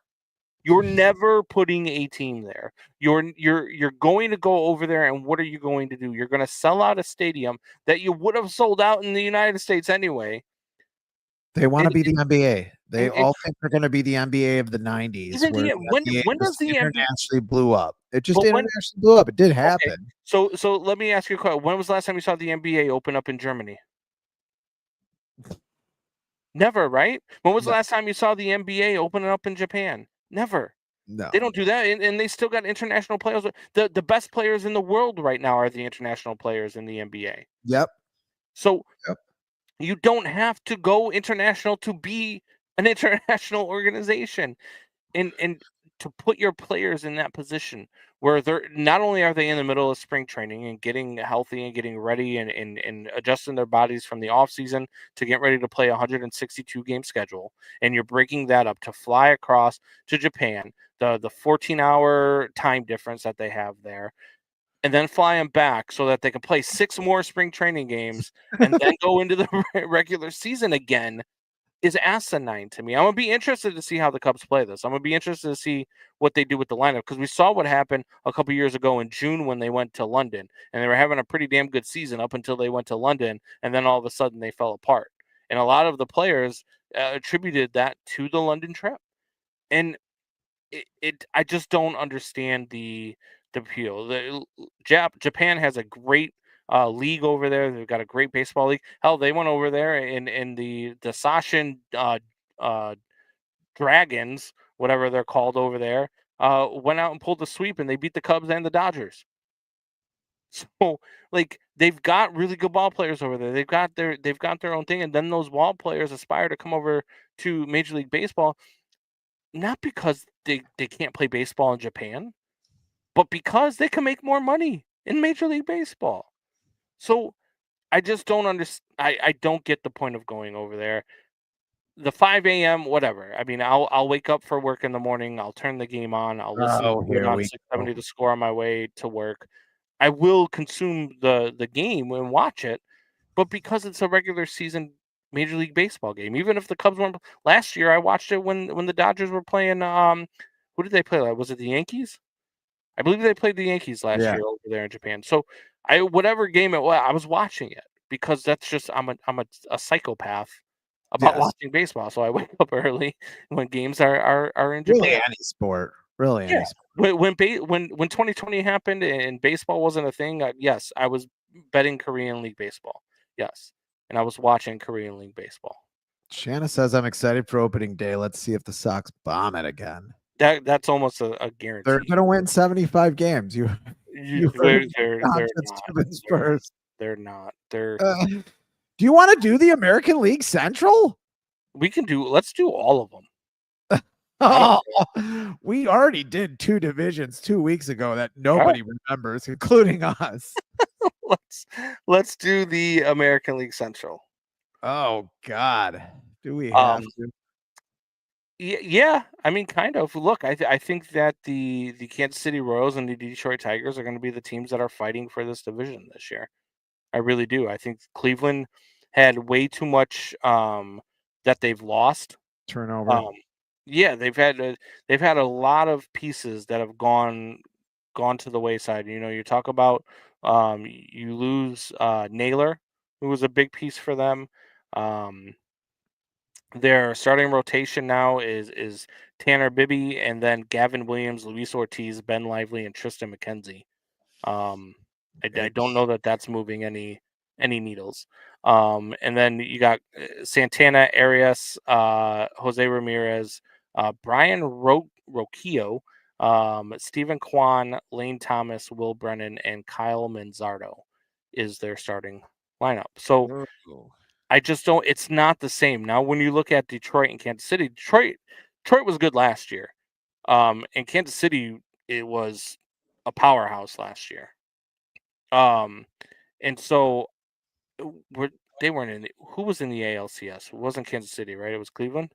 You're never putting a team there. You're going to go over there, and what are you going to do? You're going to sell out a stadium that you would have sold out in the United States anyway. They want to be the NBA. They all think they're going to be the NBA of the 90s. When does the internationally blew up? It just internationally blew up. It did happen. Okay. So let me ask you a question. When was the last time you saw the NBA open up in Germany? Never, right? When was the last time you saw the NBA opening up in Japan? Never. No. They don't do that, and they still got international players. The best players in the world right now are the international players in the NBA. Yep. So you don't have to go international to be an international organization, and to put your players in that position where they're not only are they in the middle of spring training and getting healthy and getting ready and adjusting their bodies from the off season to get ready to play a 162 game schedule, and you're breaking that up to fly across to Japan, the 14-hour time difference that they have there, and then fly them back so that they can play 6 more spring training games and then go into the regular season again, is asinine to me. I'm going to be interested to see how the Cubs play this. I'm going to be interested to see what they do with the lineup, because we saw what happened a couple years ago in June when they went to London, and they were having a pretty damn good season up until they went to London, and then all of a sudden they fell apart. And a lot of the players attributed that to the London trip. And I just don't understand the appeal. Japan has a great league over there. They've got a great baseball league. Hell, they went over there in the Sashin Dragons, whatever they're called over there, went out and pulled the sweep, and they beat the Cubs and the Dodgers. So, like, they've got really good ball players over there. They've got their own thing, and then those ball players aspire to come over to Major League Baseball, not because they can't play baseball in Japan, but because they can make more money in Major League Baseball. So I just don't understand. I don't get the point of going over there. The 5 a.m., whatever. I mean, I'll wake up for work in the morning. I'll turn the game on. I'll listen to it on 670 to score on my way to work. I will consume the game and watch it, but because it's a regular season Major League Baseball game, even if the Cubs weren't. Last year, I watched it when the Dodgers were playing. Who did they play? Was it the Yankees? I believe they played the Yankees last Yeah. year over there in Japan. So whatever game it was, I was watching it because that's just I'm a psychopath about Yes. watching baseball. So I wake up early when games are in Really Japan. any sport. Really Yeah. any sport. When 2020 happened and baseball wasn't a thing, yes, I was betting Korean League baseball. Yes. And I was watching Korean League baseball. Shanna says I'm excited for opening day. Let's see if the Sox bomb it again. That's almost a They're guarantee. gonna win 75 games. You heard They're Johnson not. Stevens first. They're not. They're Do you want to do the American League Central? let's do all of them. Oh, we already did 2 divisions 2 weeks ago that nobody remembers, including us. Let's do the American League Central. Oh God, do we have to? Yeah, I mean, kind of. Look, I think that the Kansas City Royals and the Detroit Tigers are going to be the teams that are fighting for this division this year. I really do. I think Cleveland had way too much that they've lost. Turnover. Yeah, they've had a lot of pieces that have gone to the wayside. You talk about you lose Naylor, who was a big piece for them. Their starting rotation now is Tanner Bibby and then Gavin Williams, Luis Ortiz, Ben Lively, and Tristan McKenzie. I don't know that that's moving any needles. And then you got Santana, Arias, Jose Ramirez, Brian Roquillo, Stephen Kwan, Lane Thomas, Will Brennan, and Kyle Manzardo is their starting lineup. So I just don't. It's not the same now. When you look at Detroit and Kansas City, Detroit was good last year. And Kansas City, it was a powerhouse last year. And so they weren't in. Who was in the ALCS? It wasn't Kansas City, right? It was Cleveland.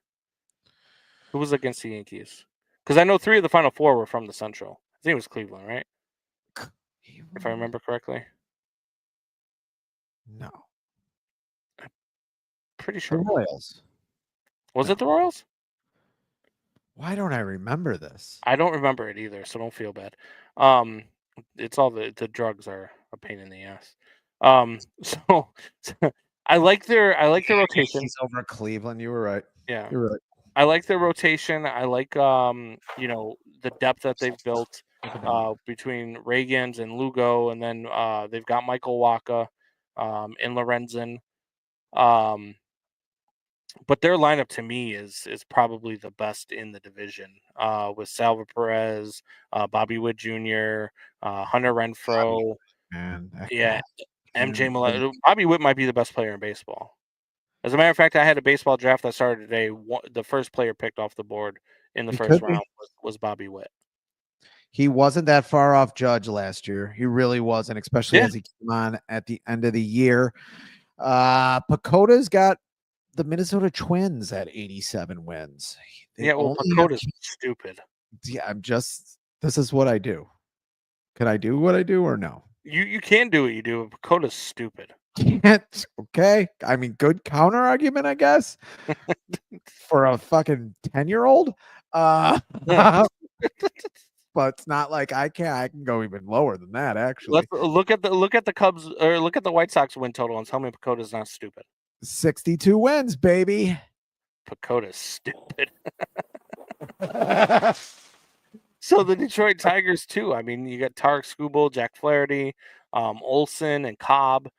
Who was against the Yankees? Because I know 3 of the final 4 were from the Central. I think it was Cleveland, right? If I remember correctly. No. Pretty The sure. Royals. Was it the Royals? Why don't I remember this? I don't remember it either, so don't feel bad. It's all the drugs are a pain in the ass. So I like their rotation. He's over Cleveland. You were right. Yeah. You're right. I like their rotation. I like the depth that they've built between Reagans and Lugo, and then they've got Michael Waka and Lorenzen. But their lineup to me is probably the best in the division. With Salva Perez, Bobby Witt Jr., Hunter Renfroe, yeah, MJ Malone. Bobby Witt might be the best player in baseball. As a matter of fact, I had a baseball draft that started today. The first player picked off the board in the first round was Bobby Witt. He wasn't that far off Judge last year. He really wasn't, especially as he came on at the end of the year. Pacoda's got the Minnesota Twins at 87 wins. Pacoda's stupid. Yeah, this is what I do. Can I do what I do or no? You can do what you do, but Pacoda's stupid. Can't. Okay. I mean, good counter argument, I guess, for a fucking 10-year-old. But it's not like I can go even lower than that, actually. Let's look at the Cubs or look at the White Sox win total and tell me Pacoda's not stupid. 62 wins, baby. Pacoda's stupid. So the Detroit Tigers too. I mean, you got Tarek Skubal, Jack Flaherty, Olson, and Cobb.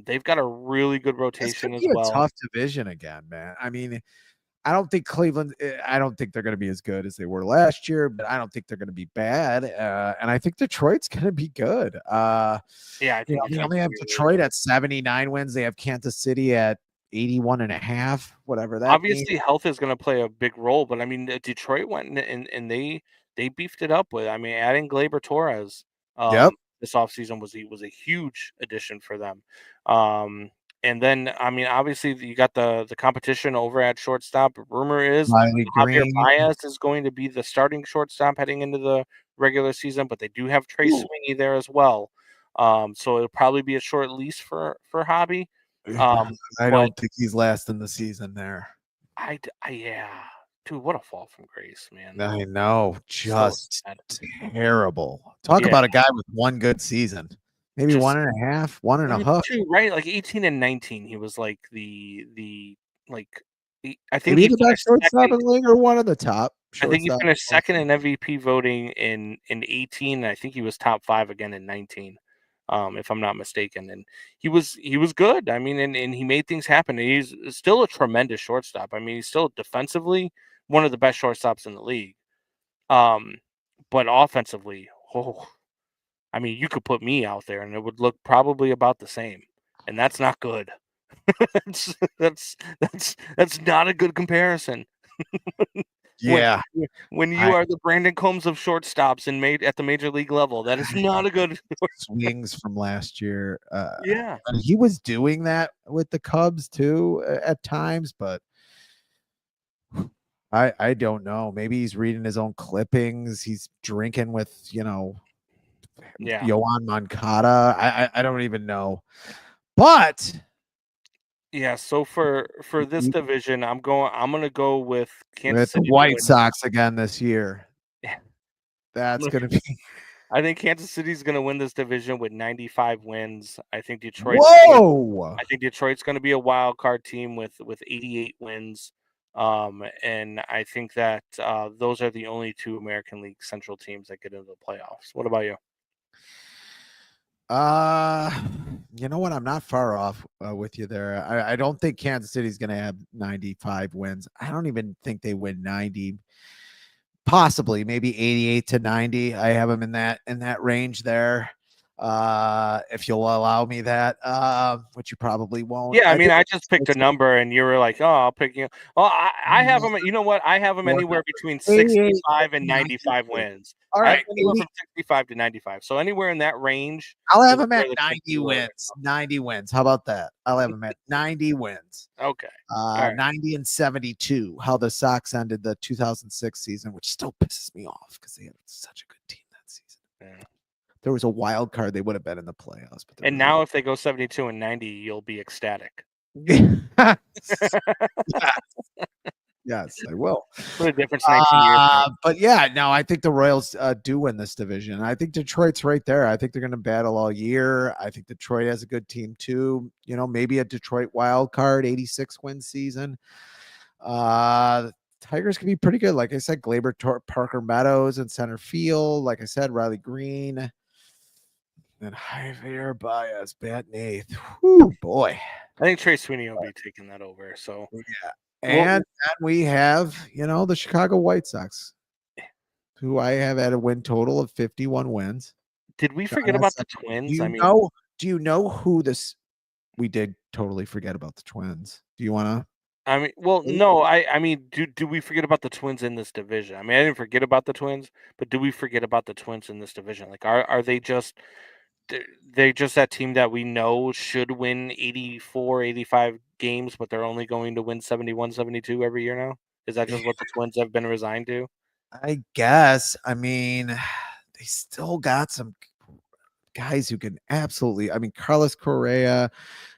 They've got a really good rotation as well. A tough division again, man. I mean, I don't think Cleveland. I don't think they're going to be as good as they were last year, but I don't think they're going to be bad. And I think Detroit's going to be good. I think they only have Detroit at 79 wins. They have Kansas City at 81.5, whatever that. Obviously, health is going to play a big role, but I mean, Detroit went and they beefed it up with. I mean, adding Gleyber Torres this offseason was a huge addition for them. And then, I mean, obviously, you got the competition over at shortstop. Rumor is Javier Baez is going to be the starting shortstop heading into the regular season, but they do have Trey Sweeney there as well. So it'll probably be a short lease for Hobby. I don't think he's lasting the season there. Yeah. Dude, what a fall from grace, man. I know, So just sad. terrible. Talk Yeah. about a guy with one good season, maybe Just 1.5, one and I a mean, half. too, right? Like 18 and 19, he was like like I think Maybe he the best finished shortstop second. in the league or one of the top I think he shortstops. finished second in MVP voting in 18. And I think he was top 5 again in 19, if I'm not mistaken. And he was good. I mean, and he made things happen. And he's still a tremendous shortstop. I mean, he's still defensively one of the best shortstops in the league. But offensively, oh, I mean, you could put me out there and it would look probably about the same. And that's not good. That's not a good comparison. When Yeah, when you I are the Brandon Combs of shortstops and made at the major league level, that is not a good. swings from last year. Yeah, And he was doing that with the Cubs too at times, but I don't know. Maybe he's reading his own clippings. He's drinking with yeah, Yoan Moncada. I don't even know, but yeah. So for this division, I'm gonna go with Kansas with the City to White win. Sox again this year, Yeah, that's gonna be I think Kansas City's gonna win this division with 95 wins. whoa. I think Detroit's going to be a wild card team with 88 wins. And I think that those are the only 2 American League Central teams that get into the playoffs. What about you? Uh, you know what? I'm not far off with you there. I don't think Kansas City's going to have 95 wins. I don't even think they win 90. Possibly, maybe 88 to 90. I have them in that range there. If you'll allow me that, which you probably won't. Yeah, I mean, think I just picked a number, and you were like, "Oh, I'll pick you." Well, I have them. You know what? I have them More anywhere between 88 65 and to 95 92. wins. All I have right, anywhere 80. from 65 to 95. So anywhere in that range I'll have is them where at the 90 Twins are. wins. 90 wins. How about that? I'll have them at 90 wins. Okay. All right. 90 and 72. How the Sox ended the 2006 season, which still pisses me off because they had such a good team that season. Yeah. There was a wild card; they would have been in the playoffs. But And now, if they go 72 and 90, you'll be ecstatic. yes. Yes, I will. What a difference 19 years makes. But yeah, no, I think the Royals do win this division. I think Detroit's right there. I think they're going to battle all year. I think Detroit has a good team too. Maybe a Detroit wild card, 86 win season. Tigers can be pretty good. Like I said, Glaber, Parker Meadows in center field. Like I said, Riley Green. And Javier Baez, batting eighth. Whoo, boy. I think Trey Sweeney will be taking that over. So yeah. And then we have, the Chicago White Sox, who I have at a win total of 51 wins. Did we forget about the Twins? Do you know who this? We did totally forget about the Twins. Do you want to? I mean, well, no. I mean, do we forget about the Twins in this division? I mean, I didn't forget about the Twins, but do we forget about the Twins in this division? Like, are they just? They're just that team that we know should win 84, 85 games, but they're only going to win 71, 72 every year now? Is that just what the Twins have been resigned to? I guess. I mean, they still got some guys who can absolutely. I mean, Carlos Correa,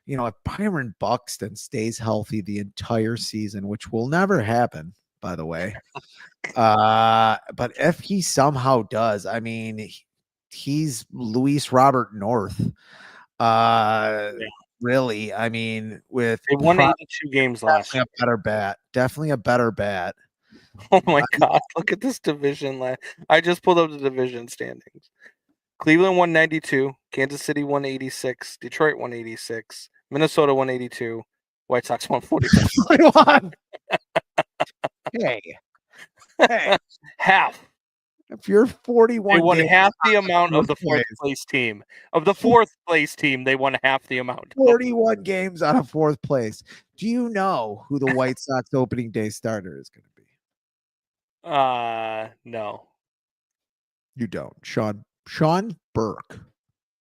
if Byron Buxton stays healthy the entire season, which will never happen, by the way. But if he somehow does, I mean, he's Luis Robert North. Really, I mean, with they won 82 games last year. Definitely a better bat. Oh my God! Look at this division. I just pulled up the division standings. Cleveland 192, Kansas City 186, Detroit 186, Minnesota 182, White Sox 145. Hey, half. If you're 41, they won half the amount of the fourth place team. Of the fourth place team, they won half the amount. 41 games out of fourth place. Do you know who the White Sox opening day starter is going to be? No. You don't. Sean Burke.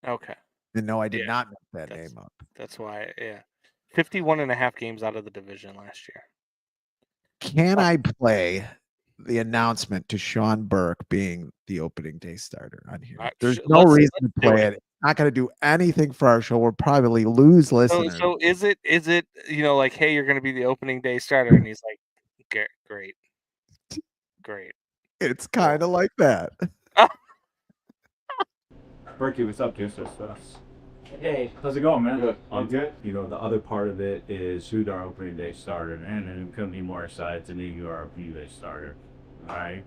Okay. And no, I did not make that name up. That's why, 51 and a half games out of the division last year. Can I play the announcement to Sean Burke being the opening day starter on here? There's no reason to play it. Not going to do anything for our show. We'll probably lose listeners. So is it, like, hey, you're going to be the opening day starter? And he's like, great. Great. It's kind of like that. Berkey, what's up, dude? Hey, how's it going, man? Good. I'm good. You know, the other part of it is who our opening day starter, and then couldn't be more excited to name you our opening day starter. All right.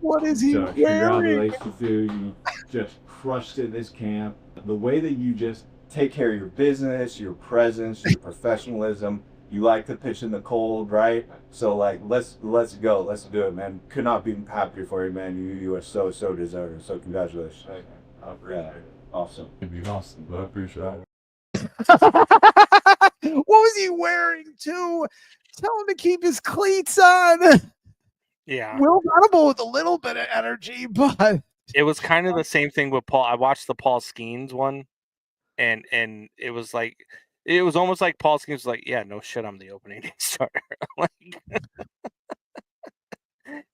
What is he So wearing? congratulations, dude. You just crushed it this camp. The way that you just take care of your business, your presence, your professionalism. You like to pitch in the cold, right? So like, let's go, let's do it, man. Could not be happier for you, man. You are so deserving. So congratulations. I appreciate it. Awesome. It'd be awesome, but I appreciate it. What was he wearing too? Tell him to keep his cleats on. Yeah. Will Venable with a little bit of energy, but It was kind of the same thing with Paul. I watched the Paul Skeens one, and it was like, it was almost like Paul Skeens was like, yeah, no shit, I'm the opening day starter. Like,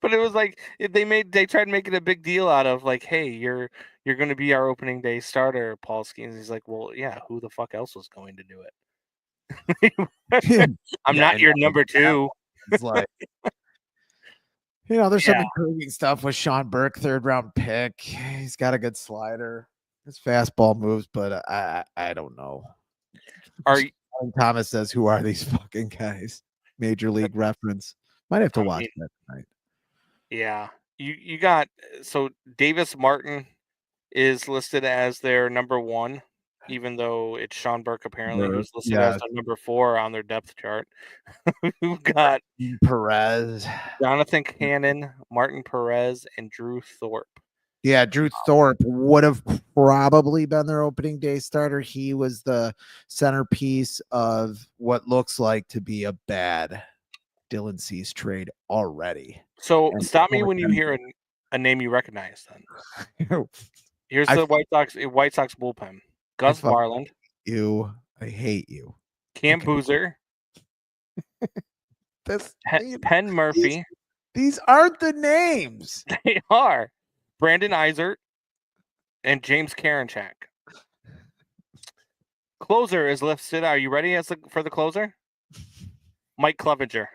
but it was like they tried making a big deal out of like, hey, you're going to be our opening day starter, Paul Skeens. He's like, well, yeah, who the fuck else was going to do it? I'm not your number two. it's like, there's some Yeah. intriguing stuff with Sean Burke, 3rd round pick. He's got a good slider. His fastball moves, but I don't know. Thomas says, who are these fucking guys? Major League reference. Might have to watch that tonight. Yeah. You got, so Davis Martin is listed as their number 1, even though it's Sean Burke apparently who's listed as the number 4 on their depth chart. We've got Perez, Jonathan Cannon, Martin Perez, and Drew Thorpe. Yeah, Drew Thorpe would have probably been their opening day starter. He was the centerpiece of what looks like to be a bad Dylan Cease trade already. So stop me when you hear a name you recognize. Then here's the White Sox bullpen: Gus Varland. I hate you. Cam Boozer. Penn Murphy. These aren't the names. They are Brandon Eisert and James Karinchak. Closer is listed. Are you ready for the closer? Mike Clevenger.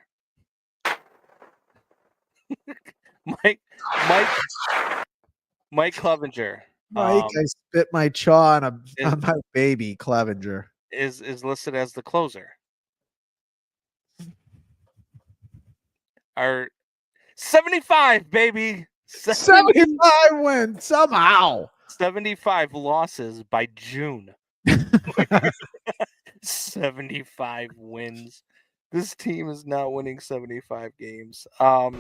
Mike Clevenger. Mike, I spit my chaw on my baby Clevenger. Is listed as the closer. Our 75, baby. 75 wins somehow. 75 losses by June. 75 wins. This team is not winning 75 games. I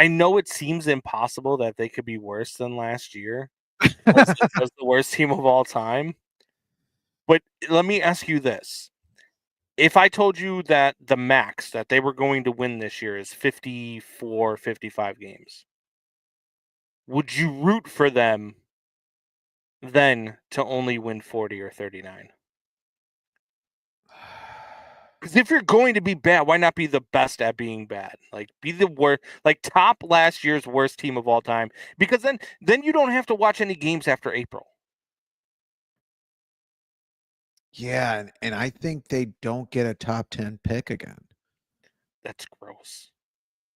know it seems impossible that they could be worse than last year. As the worst team of all time. But let me ask you this. If I told you that the max that they were going to win this year is 54, 55 games, would you root for them then to only win 40 or 39? Because if you're going to be bad, why not be the best at being bad? Like, be the worst, like top last year's worst team of all time. Because then you don't have to watch any games after April. Yeah, and I think they don't get a top 10 pick again. That's gross.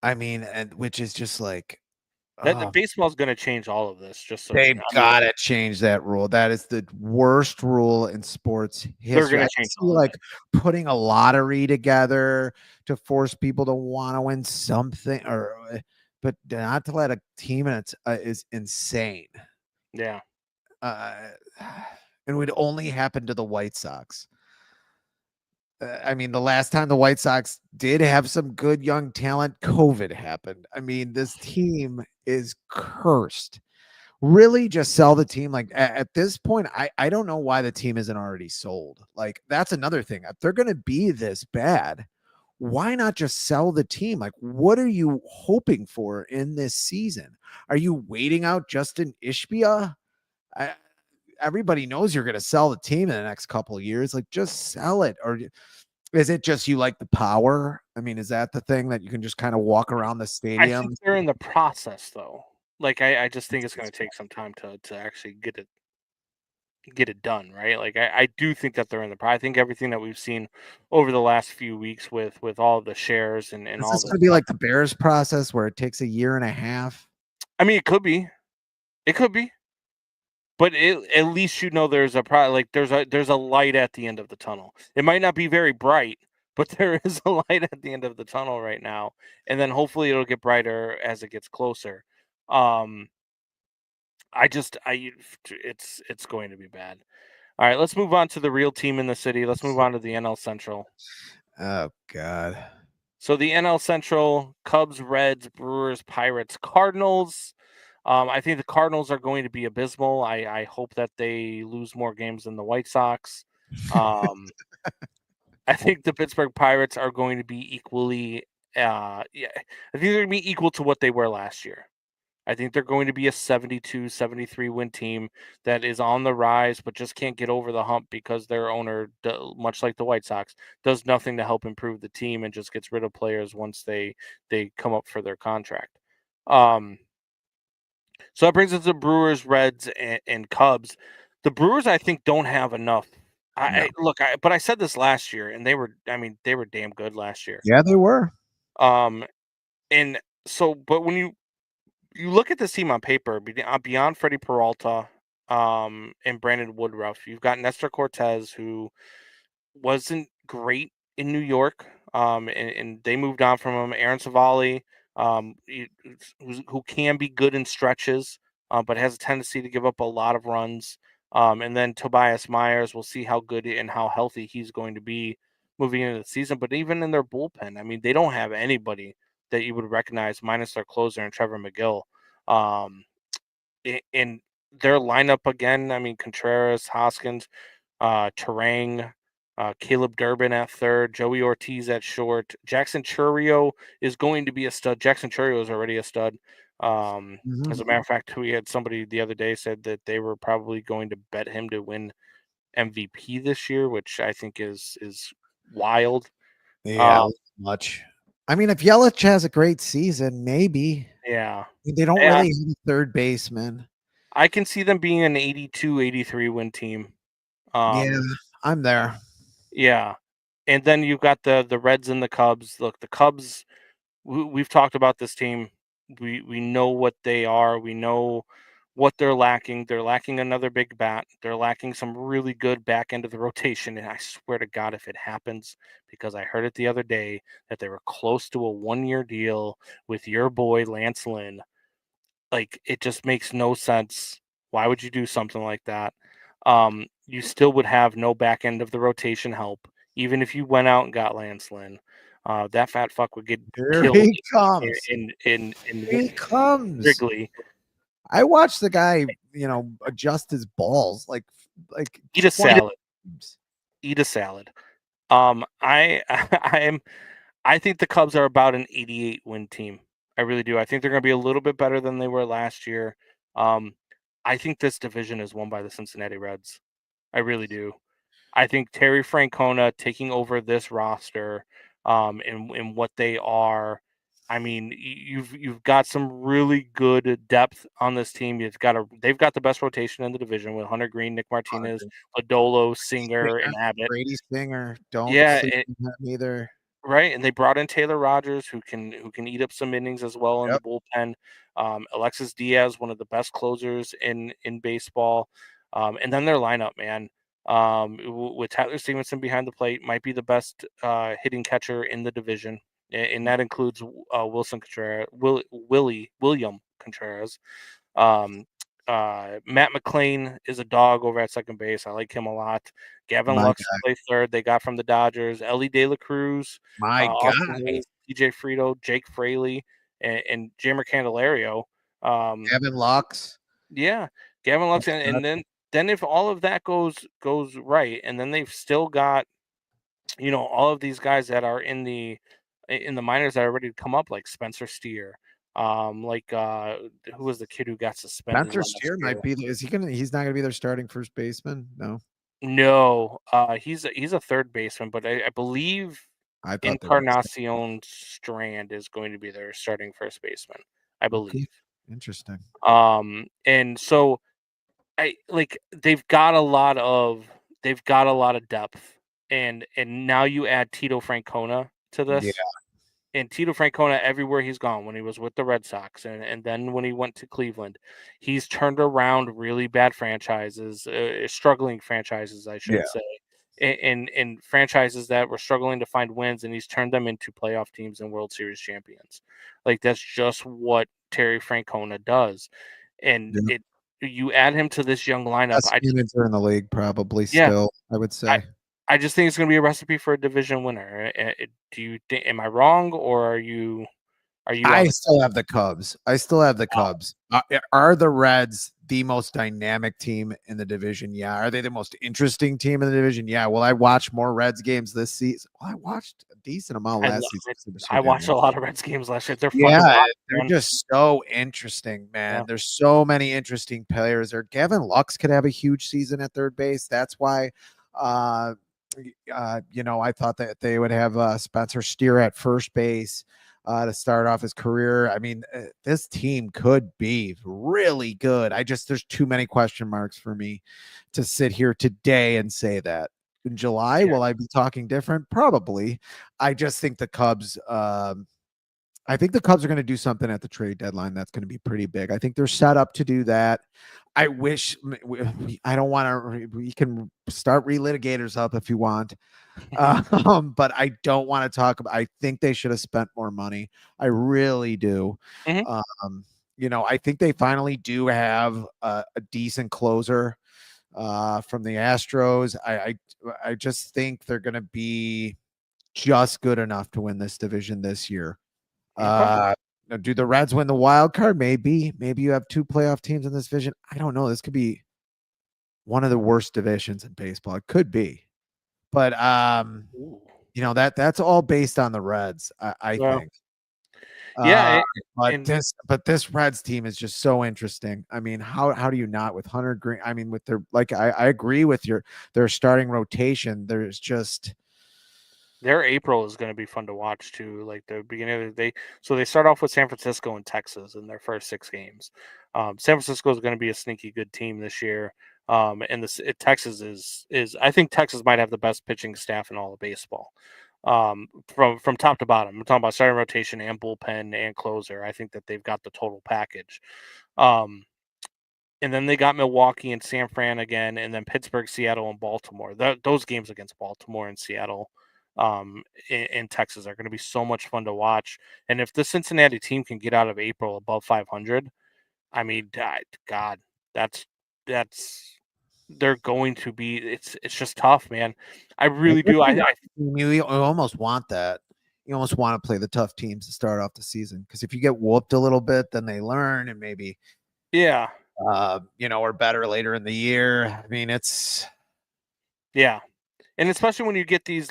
I mean, and which is just like that baseball's going to change all of this. Just so they've got to change that rule. That is the worst rule in sports history. They're going to change like putting a lottery together to force people to want to win something, but not to let a team in it is insane. Yeah. And it would only happen to the White Sox. I mean, the last time the White Sox did have some good young talent, COVID happened. I mean, this team is cursed. Really just sell the team. Like at this point, I don't know why the team isn't already sold. Like that's another thing. If they're going to be this bad, why not just sell the team? Like, what are you hoping for in this season? Are you waiting out Justin Ishbia? Everybody knows you're going to sell the team in the next couple of years. Like, just sell it. Or is it just you like the power? I mean, is that the thing that you can just kind of walk around the stadium? I think they're in the process, though. Like, I just think it's going to take some time to actually get it done, right? Like I do think that they're in the. I think everything that we've seen over the last few weeks with all the shares and Is all this this going to be stuff. like the Bears process where it takes a year and a half? I mean, it could be, but at least there's there's a light at the end of the tunnel. It might not be very bright, but there is a light at the end of the tunnel right now, and then hopefully it'll get brighter as it gets closer. Um, it's going to be bad. All right, let's move on to the real team in the city. Let's move on to the NL Central. Oh God. So the NL Central: Cubs, Reds, Brewers, Pirates, Cardinals. I think the Cardinals are going to be abysmal. I hope that they lose more games than the White Sox. Um, I think the Pittsburgh Pirates are going to be equally. Yeah, I think they're going to be equal to what they were last year. I think they're going to be a 72, 73 win team that is on the rise, but just can't get over the hump because their owner, much like the White Sox, does nothing to help improve the team and just gets rid of players once they come up for their contract. So that brings us to Brewers, Reds, and Cubs. The Brewers, I think, don't have enough. No. But I said this last year, and they were damn good last year. Yeah, they were. Um, and so, but when you look at this team on paper, beyond Freddie Peralta, and Brandon Woodruff, you've got Nestor Cortez, who wasn't great in New York, and they moved on from him. Aaron Savali, who can be good in stretches, but has a tendency to give up a lot of runs. And then Tobias Myers, we'll see how good and how healthy he's going to be moving into the season. But even in their bullpen, I mean, they don't have anybody that you would recognize minus their closer and Trevor McGill. In their lineup again, I mean, Contreras, Hoskins, Terang, Caleb Durbin at third, Joey Ortiz at short. Jackson Chourio is going to be a stud. Jackson Chourio is already a stud. As a matter of fact, we had somebody the other day said that they were probably going to bet him to win MVP this year, which I think is wild. Yeah, much. I mean, if Yelich has a great season, maybe. Yeah. They don't Yeah. really have a third baseman. I can see them being an 82, 83 win team. Yeah, I'm there. Yeah. And then you've got the Reds and the Cubs. Look, the Cubs, we've talked about this team. We know what they are. We know what they're lacking. They're lacking another big bat. They're lacking some really good back end of the rotation. And I swear to God, if it happens, because I heard it the other day that they were close to a 1-year deal with your boy Lance Lynn. Like, it just makes no sense. Why would you do something like that? You still would have no back end of the rotation help, even if you went out and got Lance Lynn. That fat fuck would get Here killed he comes. in He comes. Wrigley. I watched the guy, adjust his balls like Eat a 20 salad. times. Eat a salad. I think the Cubs are about an 88 win team. I really do. I think they're going to be a little bit better than they were last year. I think this division is won by the Cincinnati Reds. I really do. I think Terry Francona taking over this roster, and what they are. I mean, you've got some really good depth on this team. They've got the best rotation in the division with Hunter Green, Nick Martinez, Adolo, Singer, and Abbott. Brady Singer. Don't Yeah, sleep on him either. right, and they brought in Taylor Rogers, who can eat up some innings as well in the bullpen. Alexis Diaz, one of the best closers in baseball, and then their lineup, man, with Tyler Stevenson behind the plate, might be the best hitting catcher in the division, and that includes William Contreras. Matt McLean is a dog over at second base. I like him a lot. Gavin Lux plays third. They got from the Dodgers. Ellie De La Cruz, Austin Hayes, TJ Frito, Jake Fraley, and Jamer Candelario. Gavin Lux. Yeah, Gavin Lux, and then if all of that goes right, and then they've still got, all of these guys that are in the minors that are ready to come up, like Spencer Steer. Who was the kid who got suspended? Spencer Steer might be. He's not gonna be their starting first baseman. No, he's a third baseman, but I believe Encarnacion Strand is going to be their starting first baseman. I believe. Interesting. And so they've got a lot of depth, and now you add Tito Francona to Yeah. this. And Tito Francona, everywhere he's gone, when he was with the Red Sox and then when he went to Cleveland, he's turned around really bad franchises, struggling franchises, I Yeah. should say, and franchises that were struggling to find wins, and he's turned them into playoff teams and World Series champions. Like, that's just what Terry Francona does. And Yeah. you add him to this young lineup. Best manager in the league, probably Yeah, still, I would say. I just think it's going to be a recipe for a division winner. Do you think? Am I wrong, or are you on I the? still have the Cubs. I still have the Wow. Cubs. Are the Reds the most dynamic team in the division? Yeah. Are they the most interesting team in the division? Yeah. Will I watch more Reds games this season? Well, I watched a decent amount I, last season. They were so I damn watched a good. lot of Reds games last year. They're fun to Yeah, watch, they're man. just so interesting, man. Yeah. There's so many interesting players there. Gavin Lux could have a huge season at third base. That's why, I thought that they would have Spencer Steer at first base to start off his career. I mean, this team could be really good. There's too many question marks for me to sit here today and say that. In July, Yeah. will I be talking different? Probably. I just think the Cubs. I think the Cubs are going to do something at the trade deadline that's going to be pretty big. I think they're set up to do that. I wish I don't want to. We can start relitigators up if you want, but I don't want to talk about. I think they should have spent more money. I really do. Mhm. I think they finally do have a decent closer from the Astros. I just think they're going to be just good enough to win this division this year. Okay. Do the Reds win the wild card? Maybe. Maybe you have two playoff teams in this division. I don't know. This could be one of the worst divisions in baseball. It could be. But Ooh. that's all based on the Reds, I Yeah. think. Yeah. But And this Reds team is just so interesting. I mean, how do you not with Hunter Green? I mean, with their I agree with their starting rotation. There's just their April is going to be fun to watch too. Like the beginning of the day, so they start off with San Francisco and Texas in their first 6 games. San Francisco is going to be a sneaky good team this year. And Texas is I think Texas might have the best pitching staff in all of baseball. From top to bottom, I'm talking about starting rotation and bullpen and closer. I think that they've got the total package. Um, and then they got Milwaukee and San Fran again, and then Pittsburgh, Seattle, and Baltimore. Those games against Baltimore and Seattle, in Texas are going to be so much fun to watch. And if the Cincinnati team can get out of April above 500, I mean, God, that's they're going to be. It's just tough, man. I really do. you almost want that. You almost want to play the tough teams to start off the season because if you get whooped a little bit, then they learn and maybe Yeah, or better later in the year. I mean, yeah. And especially when you get these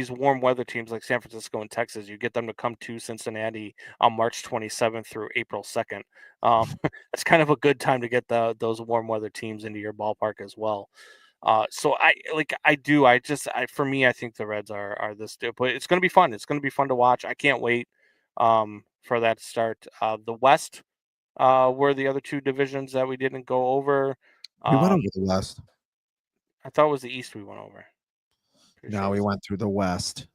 warm weather teams like San Francisco and Texas, you get them to come to Cincinnati on March 27th through April 2nd. It's kind of a good time to get those warm weather teams into your ballpark as well. So for me, I think the Reds are this, but it's going to be fun. It's going to be fun to watch. I can't wait for that to start. The West were the other two divisions that we didn't go over. we went over Um, the West. I thought it was the East we went over. Pretty sure No, it we was- went through the West.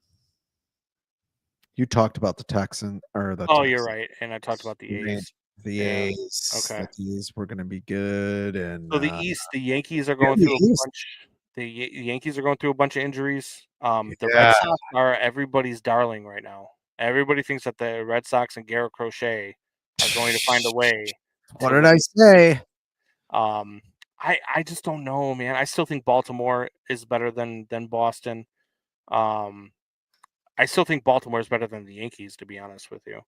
You talked about the Texan or the Oh, you're Texans. right, and I talked about the You mean A's. the Yeah. A's. Okay. The A's were going to be good, and So the East, the Yankees are yeah, going the through a East. bunch. The Yankees are going through a bunch of injuries. The Red Yeah. Sox are everybody's darling right now. Everybody thinks that the Red Sox and Garrett Crochet are going to find a way What to did win. I say? I just don't know, man. I still think Baltimore is better than Boston. I still think Baltimore is better than the Yankees, to be honest with you.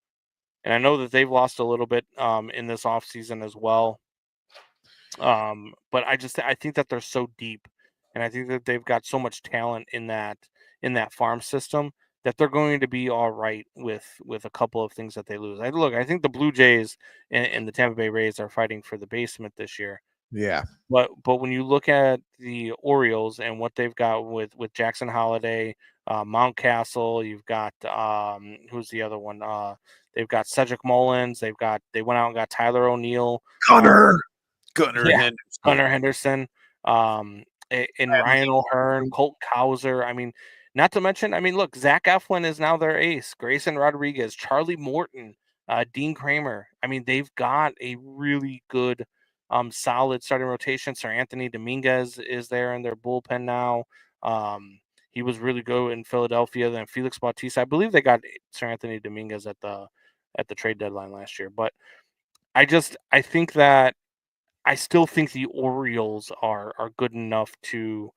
And I know that they've lost a little bit in this offseason as well. But I think that they're so deep, and I think that they've got so much talent in that farm system that they're going to be all right with a couple of things that they lose. I think the Blue Jays and the Tampa Bay Rays are fighting for the basement this year. Yeah. But when you look at the Orioles and what they've got with Jackson Holiday, Mountcastle, you've got who's the other one? They've got Cedric Mullins. They went out and got Tyler O'Neill. Gunner. Gunnar Henderson. Gunnar Henderson, and Ryan O'Hearn, Colt Kauser. I mean, not to mention, I mean, look, Zach Eflin is now their ace. Grayson Rodriguez, Charlie Morton, Dean Kramer. I mean, they've got a really good, solid starting rotation. Sir Anthony Dominguez is there in their bullpen now. He was really good in Philadelphia. Then Felix Bautista. I believe they got Sir Anthony Dominguez at the trade deadline last year. But I think that I still think the Orioles are good enough to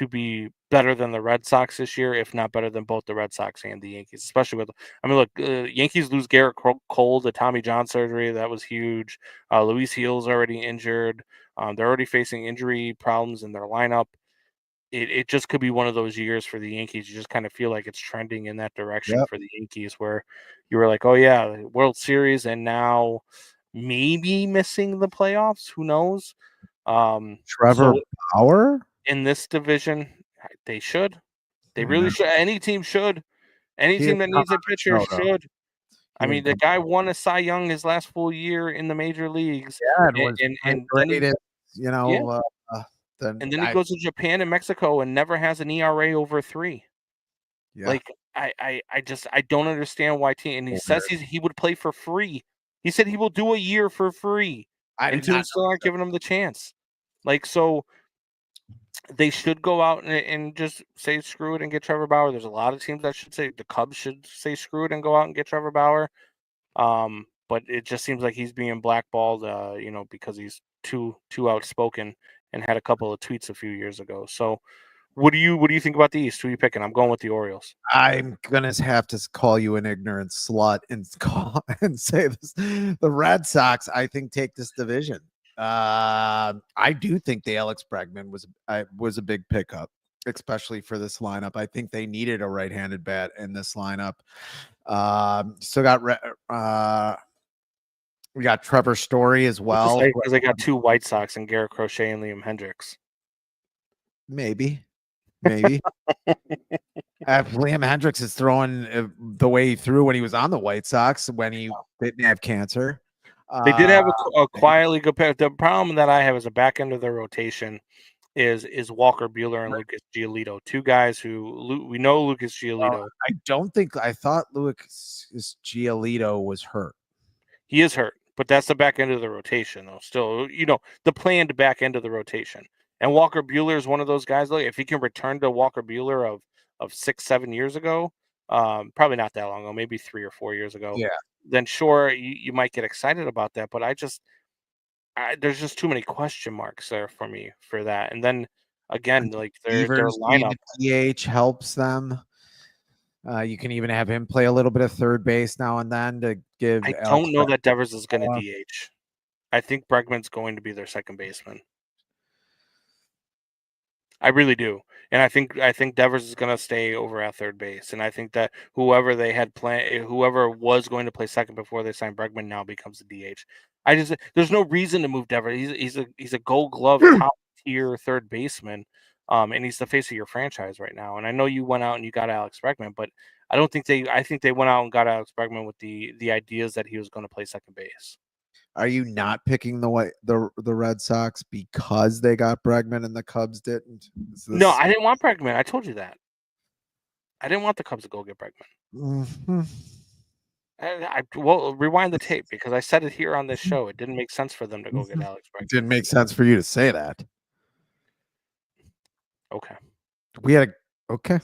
be better than the Red Sox this year, if not better than both the Red Sox and the Yankees. Especially with, I mean, look, Yankees lose Garrett Cole to Tommy John surgery. That was huge. Luis Gil's already injured. They're already facing injury problems in their lineup. It just could be one of those years for the Yankees. You just kind of feel like it's trending in that direction for the Yankees, where you were like, oh yeah, World Series, and now maybe missing the playoffs. Who knows? Trevor Bauer in this division, they should. They really should. Any team should. Any team that needs a pitcher should. I mean, the guy won a Cy Young his last full year in the major leagues. Yeah, and then and then he goes to Japan and Mexico and never has an ERA over 3. Yeah. Like I don't understand why team. And he says he would play for free. He said he will do a year for free. And teams still aren't giving him the chance. Like, so they should go out and just say screw it and get Trevor Bauer. There's a lot of teams that should say, the Cubs should say screw it and go out and get Trevor Bauer. But it just seems like he's being blackballed, because he's too outspoken and had a couple of tweets a few years ago. So what do you think about the East? Who are you picking? I'm going with the Orioles. I'm gonna have to call you an ignorant slut and say this. The Red Sox, I think, take this division. I do think the Alex Bregman was a big pickup, especially for this lineup. I think they needed a right-handed bat in this lineup. Still got we got Trevor Story as well. Because they got 2 White Sox and Garrett Crochet and Liam Hendricks. Maybe. Liam Hendricks is throwing the way he threw when he was on the White Sox when he didn't have cancer. They did have a quietly good pair. The problem that I have is the back end of their rotation is Walker Buehler and Lucas Giolito, 2 guys who we know Lucas Giolito. I thought Lucas Giolito was hurt. He is hurt, but that's the back end of the rotation, though. Still, the planned back end of the rotation. And Walker Buehler is one of those guys. Look, if he can return to Walker Buehler of 6-7 years ago, probably not that long ago, maybe 3 or 4 years ago. Yeah. Then sure, you might get excited about that. But there's just too many question marks there for me for that. And then again, like their lineup, DH helps them. You can even have him play a little bit of third base now and then to give. I don't know that Devers is going to DH. I think Bregman's going to be their second baseman. I really do. And I think Devers is going to stay over at third base. And I think that whoever was going to play second before they signed Bregman now becomes the DH. There's no reason to move Devers. He's a Gold Glove top tier third baseman. And he's the face of your franchise right now. And I know you went out and you got Alex Bregman, but I think they went out and got Alex Bregman with the ideas that he was going to play second base. Are you not picking the Red Sox because they got Bregman and the Cubs didn't? No, I didn't want Bregman. I told you that. I didn't want the Cubs to go get Bregman. Mm-hmm. Well, rewind the tape because I said it here on this show. It didn't make sense for them to go get Alex Bregman. It didn't make sense for you to say that. Okay. Okay.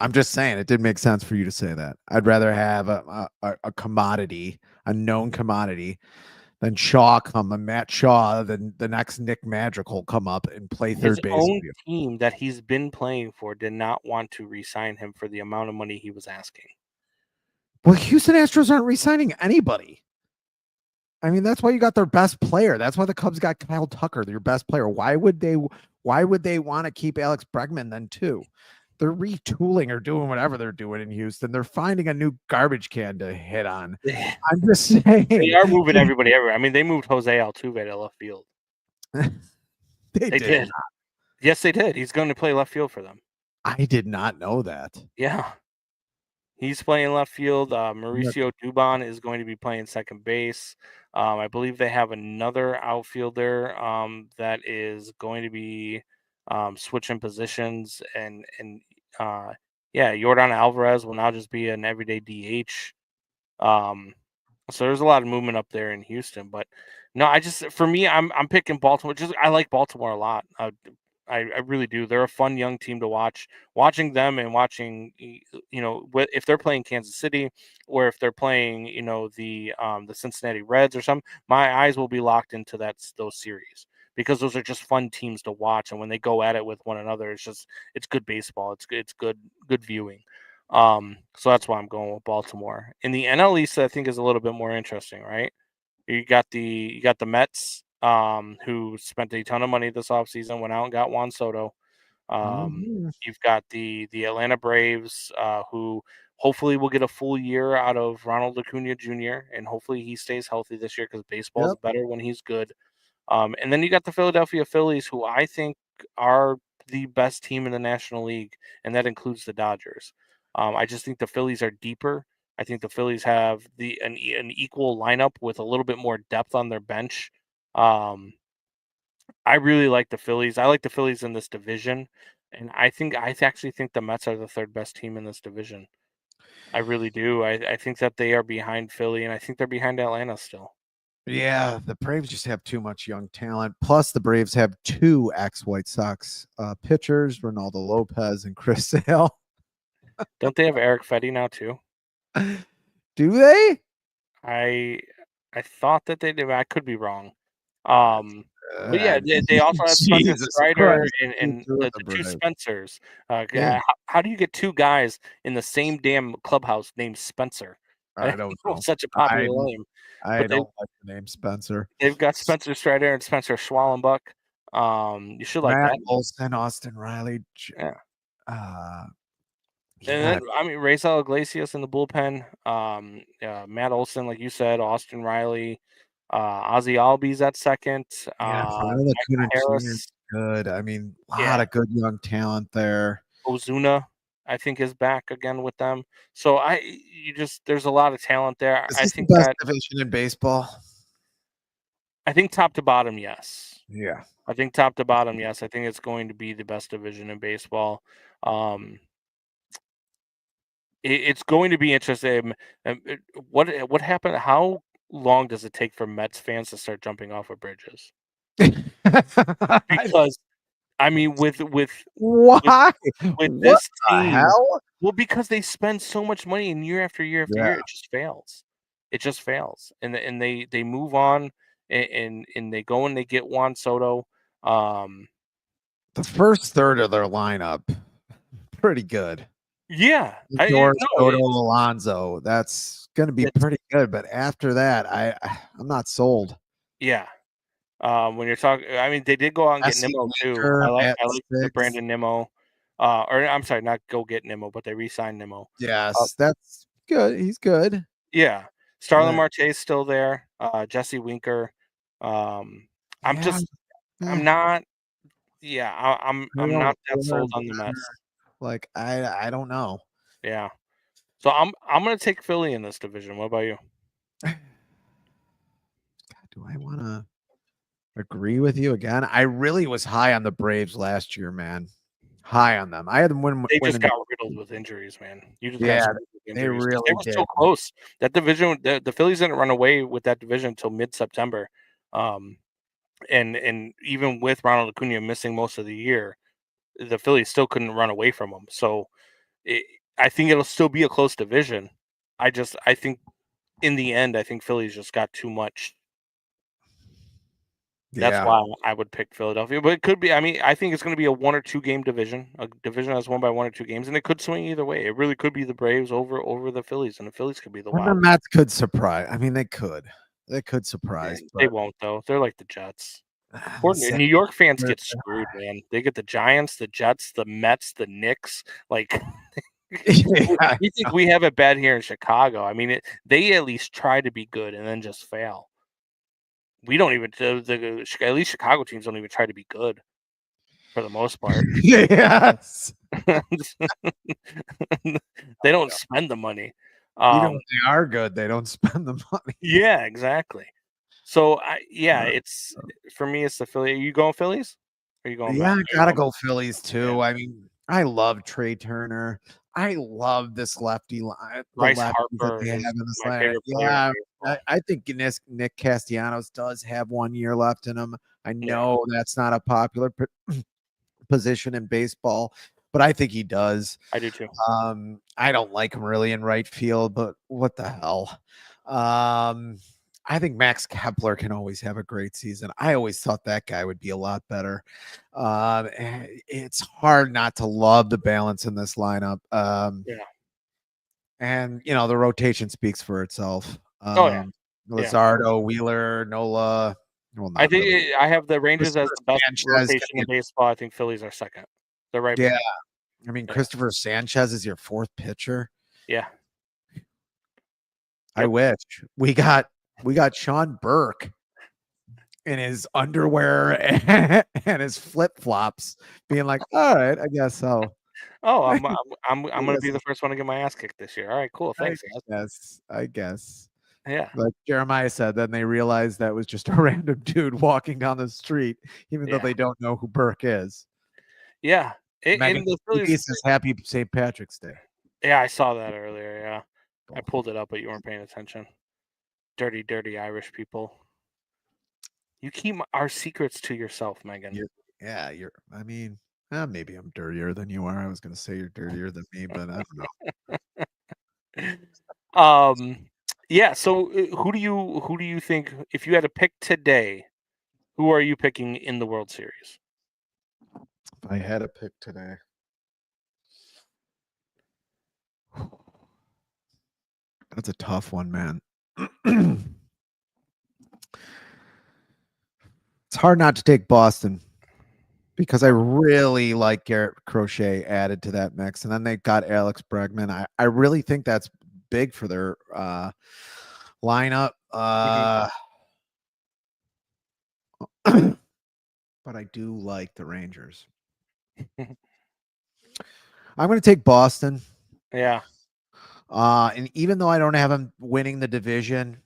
I'm just saying it didn't make sense for you to say that. I'd rather have a commodity, a known commodity, than Matt Shaw, then the next Nick Madrigal come up and play third base. His own team that he's been playing for did not want to re-sign him for the amount of money he was asking. Well, Houston Astros aren't re-signing anybody. I mean, that's why you got their best player. That's why the Cubs got Kyle Tucker, their best player. Why would they want to keep Alex Bregman then too? They're retooling or doing whatever they're doing in Houston. They're finding a new garbage can to hit on. I'm just saying. They are moving everybody everywhere. I mean, they moved Jose Altuve to left field. They did. Yes, they did. He's going to play left field for them. I did not know that. Yeah. He's playing left field. Mauricio Dubon is going to be playing second base. I believe they have another outfielder that is going to be switching positions, and yeah, Jordan Alvarez will now just be an everyday DH. So there's a lot of movement up there in Houston, but no, for me, I'm picking Baltimore. Just I like Baltimore a lot. I really do. They're a fun young team to watch. Watching them and watching, if they're playing Kansas City or if they're playing, the Cincinnati Reds or something, my eyes will be locked into those series because those are just fun teams to watch. And when they go at it with one another, it's good baseball. It's good viewing. So that's why I'm going with Baltimore. In the NL East, I think is a little bit more interesting, right? You got the Mets, who spent a ton of money this offseason, went out and got Juan Soto. You've got the Atlanta Braves, who hopefully will get a full year out of Ronald Acuna Jr. and hopefully he stays healthy this year because baseball is Yep. better when he's good. And then you got the Philadelphia Phillies, who I think are the best team in the National League, and that includes the Dodgers. I just think the Phillies are deeper. I think the Phillies have an equal lineup with a little bit more depth on their bench. Um, I really like the Phillies. I like the Phillies in this division, and I actually think the Mets are the third best team in this division. I really do. I think that they are behind Philly, and I think they're behind Atlanta still. Yeah, the Braves just have too much young talent. Plus, the Braves have two ex-White Sox pitchers, Ronaldo Lopez and Chris Sale. Don't they have Eric Fetty now too? Do they? I thought that they did. I could be wrong. But yeah, they also have Spencer Jesus Strider Christ, and who threw the the two Braves? Spencers. Yeah. How do you get two guys in the same damn clubhouse named Spencer? I don't know. Such a I popular name. I But don't like the name Spencer. they've got Spencer Strider and Spencer Schwallenbuck. You should like Matt that. Olson, Austin Riley. Yeah. Uh, And yeah, then Raisel Iglesias in the bullpen. Matt Olson, like you said, Austin Riley, Ozzy Albies at second. yeah, Ronald Michael Acuna Jr. is Harris. good. I mean, a lot Yeah. of good young talent there. Ozuna, I think, is back again with them. So there's a lot of talent there. Is I this the think best that division in baseball? I think top to bottom, yes. Yeah. I think top to bottom, yes. I think it's going to be the best division in baseball. It's going to be interesting. What happened? How long does it take for Mets fans to start jumping off of bridges? Because I mean, Why? with What this the team, hell? well, because they spend so much money, and year after year after Yeah. year, it just fails. It just fails, and they move on, and they go and they get Juan Soto. The first third of their lineup, pretty good. Yeah, George no, Soto, Alonso. That's going to be pretty good. But after that, I'm not sold. yeah. When you're talking, I mean, they did go out and get Jesse Nimmo too. Winker I at like the 6. Brandon Nimmo, or I'm sorry, not go get Nimmo, but they re-signed Nimmo. Yes, that's good. He's good. Yeah, Starlin Yeah. Marte is still there. Jesse Winker. I'm Yeah. not. Yeah, I'm not that sold on the Warner. Mets. Like I don't know. Yeah, so I'm gonna take Philly in this division. What about you? God, do I want to agree with you again? I really was high on the Braves last year, man. High on them. I had them They just winning got riddled with injuries, man. You just got Yeah, screwed with they injuries. 'Cause really they were did. so close. That division, the Phillies didn't run away with that division until mid-September. And even with Ronald Acuna missing most of the year, the Phillies still couldn't run away from him. So I think it'll still be a close division. I think in the end, I think Phillies just got too much. That's Yeah. why I would pick Philadelphia. But it could be, I mean, I think it's going to be a 1 or 2 game division, a division that's won by 1 or 2 games, and it could swing either way. It really could be the Braves over the Phillies, and the Phillies could be the Or the Wild. Mets could surprise. I mean, they could. They could surprise. They But won't though. They're like the Jets. the same- New York fans get screwed, man. They get the Giants, the Jets, the Mets, the Knicks. Like Yeah, we think we have it bad here in Chicago. I mean, they at least try to be good and then just fail. We don't even at least Chicago teams don't even try to be good for the most part. Yes. They don't spend the money. Even when they are good, they don't spend the money. Yeah, exactly. So it's for me. It's the Philly. Are you going Phillies? Or are you going? Yeah, Mets? I gotta go Phillies too. I mean, I love Trey Turner. I love this lefty line, the Bryce lefties that Harper they have is in this my lineup. favorite player in Yeah, baseball. I think Nick Castellanos does have 1 year left in him. I Yeah. know that's not a popular position in baseball, but I think he does. I do too. I don't like him really in right field, but what the hell? I think Max Kepler can always have a great season. I always thought that guy would be a lot better. It's hard not to love the balance in this lineup. Yeah. And the rotation speaks for itself. Oh yeah. Yeah. Luzardo, Wheeler, Nola. Well, I not really. think I have the Rangers as Christopher the best Sanchez rotation in baseball. I think Phillies are second. They're right yeah. behind. I mean, Yeah. Christopher Sanchez is your fourth pitcher. Yeah. I Yep. wish we got Sean Burke in his underwear and his flip flops, being like, "All right, I guess so." Oh, I'm gonna be the first one to get my ass kicked this year. All right, cool. Thanks, guys. I guess. Yeah. Like Jeremiah said, then they realized that was just a random dude walking down the street, even though Yeah. they don't know who Burke is. Yeah. Megan In the Phillies, says Happy St. Patrick's Day. yeah, I saw that earlier. Yeah. I pulled it up, but you weren't paying attention. Dirty, dirty Irish people. You keep our secrets to yourself, Megan. I mean, maybe I'm dirtier than you are. I was going to say you're dirtier than me, but I don't know. Yeah. So who do you think, if you had to pick today, who are you picking in the World Series? If I had a pick today, that's a tough one, man. It's hard not to take Boston because I really like Garrett Crochet added to that mix. And then they got Alex Bregman. I really think that's big for their lineup. But I do like the Rangers. I'm going to take Boston. Yeah. And even though I don't have them winning the division,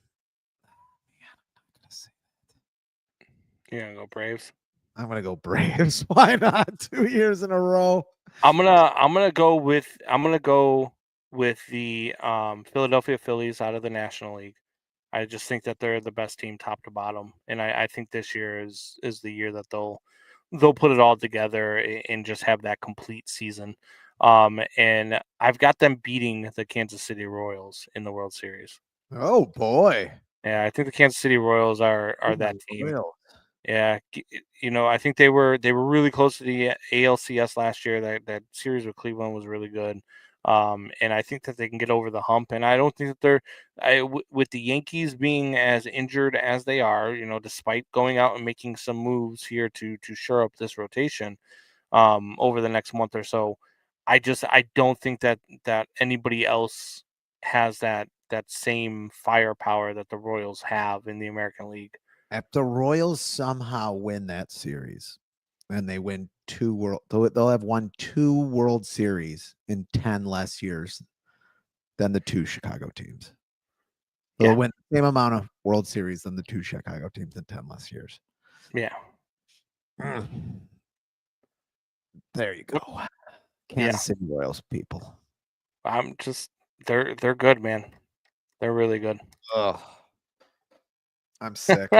You're gonna go Braves. I'm gonna go Braves. Why not? 2 years in a row. I'm gonna go with the Philadelphia Phillies out of the National League. I just think that they're the best team top to bottom, and I think this year is the year that they'll put it all together and just have that complete season. And I've got them beating the Kansas City Royals in the World Series. Oh boy. Yeah, I think the Kansas City Royals are that team. Yeah, I think they were really close to the ALCS last year. That series with Cleveland was really good, and I think that they can get over the hump. And I don't think that with the Yankees being as injured as they are, despite going out and making some moves here to shore up this rotation over the next month or so. I don't think that anybody else has that same firepower that the Royals have in the American League. If the Royals somehow win that series and they win they'll have won 2 World Series in 10 less years than the 2 Chicago teams. They'll win the same amount of World Series than the 2 Chicago teams in 10 less years. Yeah. There you go. Kansas City Royals people. They're good, man. They're really good. Ugh. I'm sick.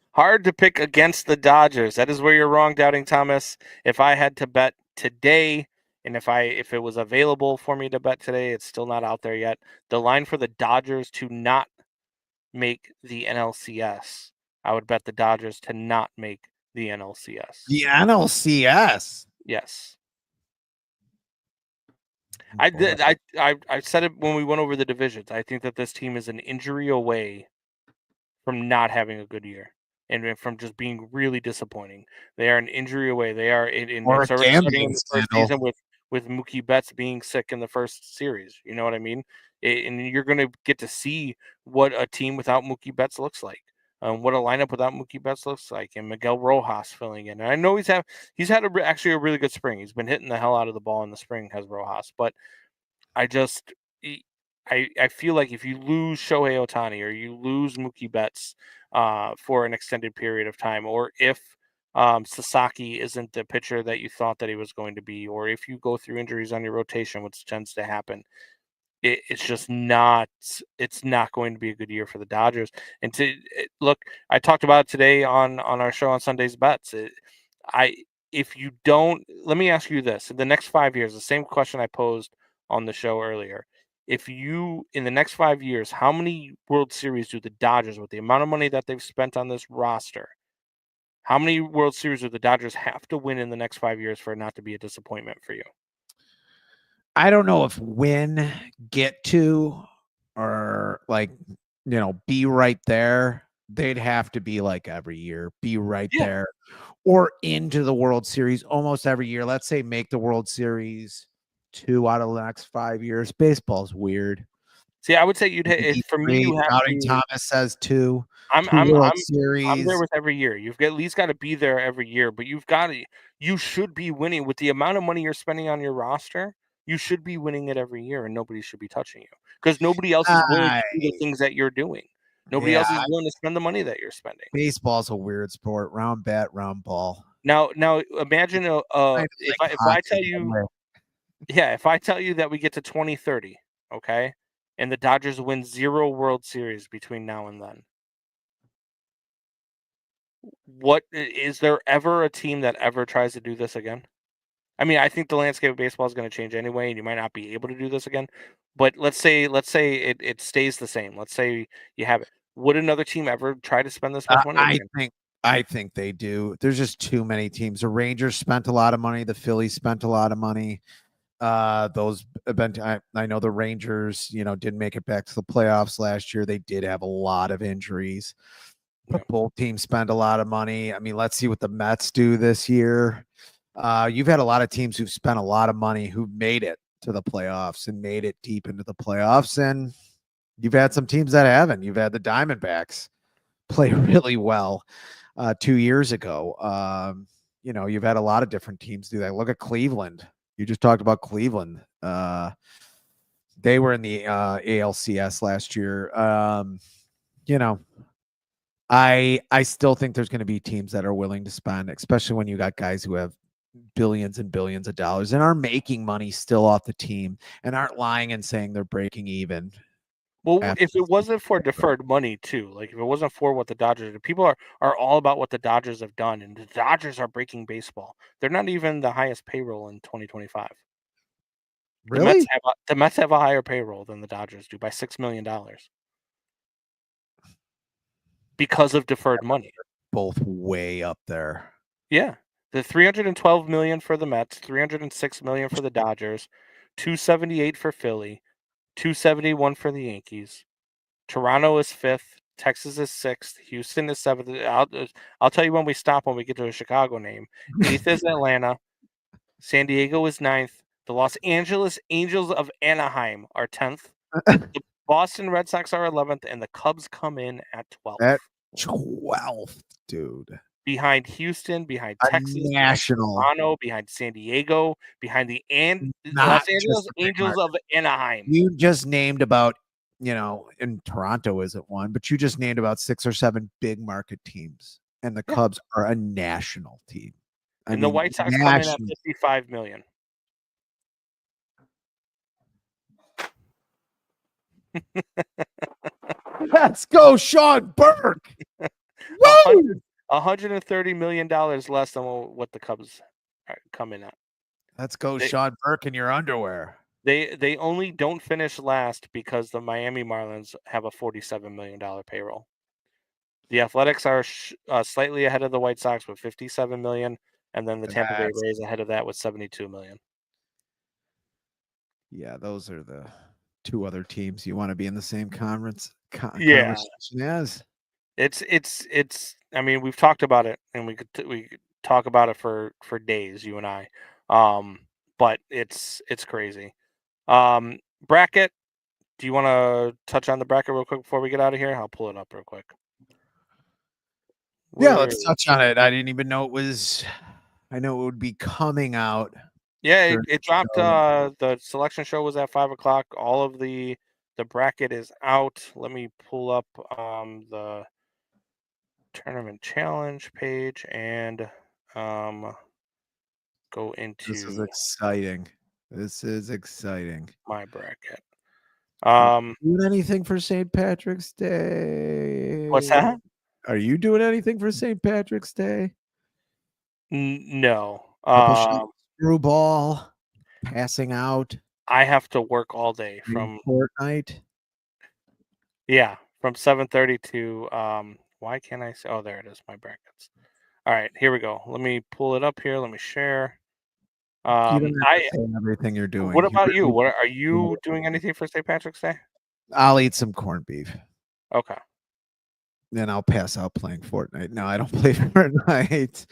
Hard to pick against the Dodgers. That is where you're wrong, Doubting Thomas. If I had to bet today, and if it was available for me to bet today, it's still not out there yet. The line for the Dodgers to not make the NLCS, I would bet the Dodgers to not make the NLCS. The NLCS. Yes. I said it when we went over the divisions. I think that this team is an injury away from not having a good year and from just being really disappointing. They are an injury away. They are it's already starting in the first season with Mookie Betts being sick in the first series. You know what I mean? And you're going to get to see what a team without Mookie Betts looks like. What a lineup without Mookie Betts looks like, and Miguel Rojas filling in. And I know he's had actually a really good spring. He's been hitting the hell out of the ball in the spring, has Rojas. But I feel like if you lose Shohei Ohtani or you lose Mookie Betts for an extended period of time, or if Sasaki isn't the pitcher that you thought that he was going to be, or if you go through injuries on your rotation, which tends to happen, it's just not. It's not going to be a good year for the Dodgers. And look, I talked about it today on our show on Sunday's Bets. If you don't, let me ask you this: in the next 5 years, the same question I posed on the show earlier. If you, in the next 5 years, how many World Series do the Dodgers, with the amount of money that they've spent on this roster, how many World Series do the Dodgers have to win in the next 5 years for it not to be a disappointment for you? I don't know if win, get to, or like, be right there. They'd have to be like every year, be right Yeah. there, or into the World Series almost every year. Let's say make the World Series 2 out of the next 5 years. Baseball's weird. See, I would say you'd Maybe for me 3. you have Doubting to. Thomas says 2. I'm 2 I'm World I'm I'm there Series. with every year. You've at least got to be there every year, but you should be winning with the amount of money you're spending on your roster. You should be winning it every year, and nobody should be touching you because nobody else is willing to do the things that you're doing. Nobody else is willing to spend the money that you're spending. Baseball's a weird sport. Round bat, round ball. Now imagine if I tell you, yeah, if I tell you that we get to 2030, okay, and the Dodgers win 0 World Series between now and then. What is there ever a team that ever tries to do this again? I mean, I think the landscape of baseball is going to change anyway, and you might not be able to do this again. But let's say it stays the same. Let's say you have it. Would another team ever try to spend this much money again? I think they do. There's just too many teams. The Rangers spent a lot of money. The Phillies spent a lot of money. Those event. I know the Rangers, didn't make it back to the playoffs last year. They did have a lot of injuries. But both teams spend a lot of money. I mean, let's see what the Mets do this year. You've had a lot of teams who've spent a lot of money who've made it to the playoffs and made it deep into the playoffs. And you've had some teams that haven't. You've had the Diamondbacks play really well 2 years ago. You've had a lot of different teams do that. Look at Cleveland. You just talked about Cleveland. They were in the ALCS last year. I still think there's going to be teams that are willing to spend, especially when you got guys who have billions and billions of dollars and are making money still off the team and aren't lying and saying they're breaking even. Well, if it wasn't for deferred money too, like if it wasn't for what the Dodgers do, people are all about what the Dodgers have done, and the Dodgers are breaking baseball. They're not even the highest payroll in 2025. Really? The Mets have a higher payroll than the Dodgers do by $6 million because of deferred money. Both way up there. Yeah, the $312 million for the Mets, $306 million for the Dodgers, $278 for Philly, $271 for the Yankees. Toronto is 5th. Texas is 6th. Houston is 7th. I'll tell you when we stop when we get to a Chicago name. 8th is Atlanta. San Diego is 9th. The Los Angeles Angels of Anaheim are 10th. The Boston Red Sox are 11th, and the Cubs come in at 12th. At 12th, dude. Behind Houston, behind Texas, national. behind Toronto, behind San Diego, behind the Los Angeles Angels of Anaheim. You just named about, and Toronto isn't one, but you just named about 6 or 7 big market teams, and the Cubs are a national team. And the White Sox come in at $55 million. Let's go, Sean Burke. Woo! $130 million less than what the Cubs come in at. Let's go, Sean Burke in your underwear. They only don't finish last because the Miami Marlins have a $47 million payroll. The Athletics are slightly ahead of the White Sox with $57 million, and then the Tampa Bay Rays ahead of that with $72 million. Yeah, those are the 2 other teams you want to be in the same conversation as. It's. I mean, we've talked about it, and we could talk about it for days, you and I. But it's crazy. Bracket. Do you want to touch on the bracket real quick before we get out of here? I'll pull it up real quick. Yeah, let's touch on it. I didn't even know it was. I know it would be coming out. Yeah, it dropped. The selection show was at 5:00. All of the the bracket is out. Let me pull up the tournament challenge page and go This is into exciting. This is exciting. my bracket. Doing anything for St. Patrick's Day? What's that? Are you doing anything for St. Patrick's Day? No. Couple shots, screwball, passing out, I have to work all day playing from Fortnite. from 7:30 to why can't I say? Oh, there it is, my brackets. All right, here we go. Let me pull it up here. Let me share. You don't have to I say everything you're doing. What about you? really- What are you doing anything for St. Patrick's Day? I'll eat some corned beef. Okay. Then I'll pass out playing Fortnite. No, I don't play Fortnite.